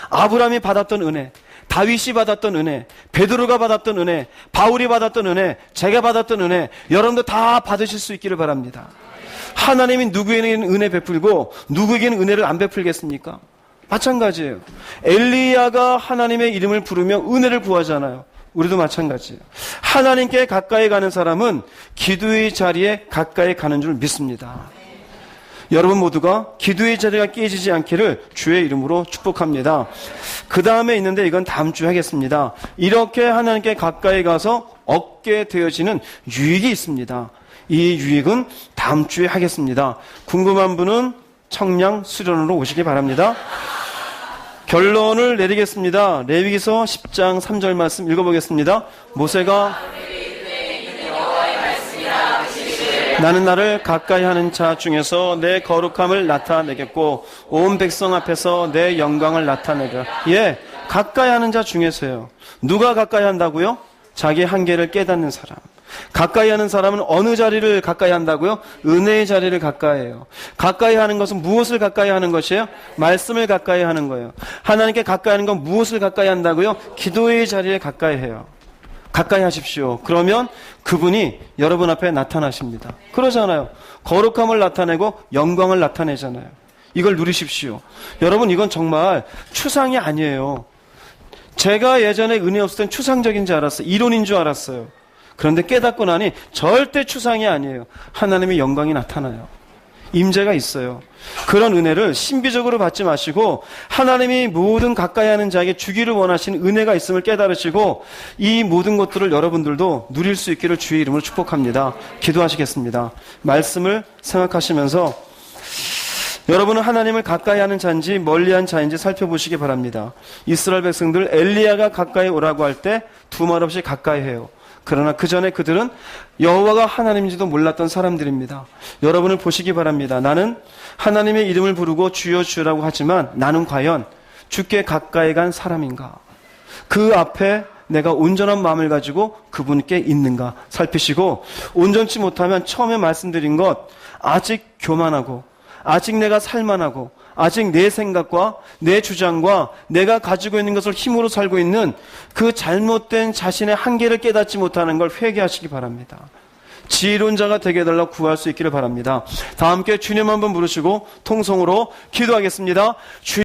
아브라함이 받았던 은혜, 다윗이 받았던 은혜, 베드로가 받았던 은혜, 바울이 받았던 은혜, 제가 받았던 은혜, 여러분도 다 받으실 수 있기를 바랍니다. 하나님이 누구에게는 은혜 베풀고 누구에게는 은혜를 안 베풀겠습니까? 마찬가지예요. 엘리야가 하나님의 이름을 부르며 은혜를 구하잖아요. 우리도 마찬가지예요. 하나님께 가까이 가는 사람은 기도의 자리에 가까이 가는 줄 믿습니다. 여러분 모두가 기도의 자리가 깨지지 않기를 주의 이름으로 축복합니다. 그 다음에 있는데 이건 다음 주에 하겠습니다. 이렇게 하나님께 가까이 가서 얻게 되어지는 유익이 있습니다. 이 유익은 다음 주에 하겠습니다. 궁금한 분은 청량 수련으로 오시기 바랍니다. 결론을 내리겠습니다. 레위기서 10장 3절 말씀 읽어보겠습니다. 모세가 나는 나를 가까이 하는 자 중에서 내 거룩함을 나타내겠고 온 백성 앞에서 내 영광을 나타내리라. 예, 가까이 하는 자 중에서요. 누가 가까이 한다고요? 자기 한계를 깨닫는 사람. 가까이 하는 사람은 어느 자리를 가까이 한다고요? 은혜의 자리를 가까이 해요. 가까이 하는 것은 무엇을 가까이 하는 것이에요? 말씀을 가까이 하는 거예요. 하나님께 가까이 하는 건 무엇을 가까이 한다고요? 기도의 자리에 가까이 해요. 가까이 하십시오. 그러면 그분이 여러분 앞에 나타나십니다. 그러잖아요. 거룩함을 나타내고 영광을 나타내잖아요. 이걸 누리십시오. 여러분, 이건 정말 추상이 아니에요. 제가 예전에 은혜 없을 땐 추상적인 줄 알았어요. 이론인 줄 알았어요. 그런데 깨닫고 나니 절대 추상이 아니에요. 하나님의 영광이 나타나요. 임재가 있어요. 그런 은혜를 신비적으로 받지 마시고 하나님이 모든 가까이 하는 자에게 주기를 원하시는 은혜가 있음을 깨달으시고 이 모든 것들을 여러분들도 누릴 수 있기를 주의 이름으로 축복합니다. 기도하시겠습니다. 말씀을 생각하시면서 여러분은 하나님을 가까이 하는 자인지 멀리한 자인지 살펴보시기 바랍니다. 이스라엘 백성들 엘리야가 가까이 오라고 할 때 두말 없이 가까이 해요. 그러나 그 전에 그들은 여호와가 하나님인지도 몰랐던 사람들입니다. 여러분을 보시기 바랍니다. 나는 하나님의 이름을 부르고 주여 주여라고 하지만 나는 과연 주께 가까이 간 사람인가? 그 앞에 내가 온전한 마음을 가지고 그분께 있는가 살피시고, 온전치 못하면 처음에 말씀드린 것, 아직 교만하고 아직 내가 살만하고 아직 내 생각과 내 주장과 내가 가지고 있는 것을 힘으로 살고 있는 그 잘못된 자신의 한계를 깨닫지 못하는 걸 회개하시기 바랍니다. 지혜론자가 되게 해달라고 구할 수 있기를 바랍니다. 다 함께 주님 한번 부르시고 통성으로 기도하겠습니다.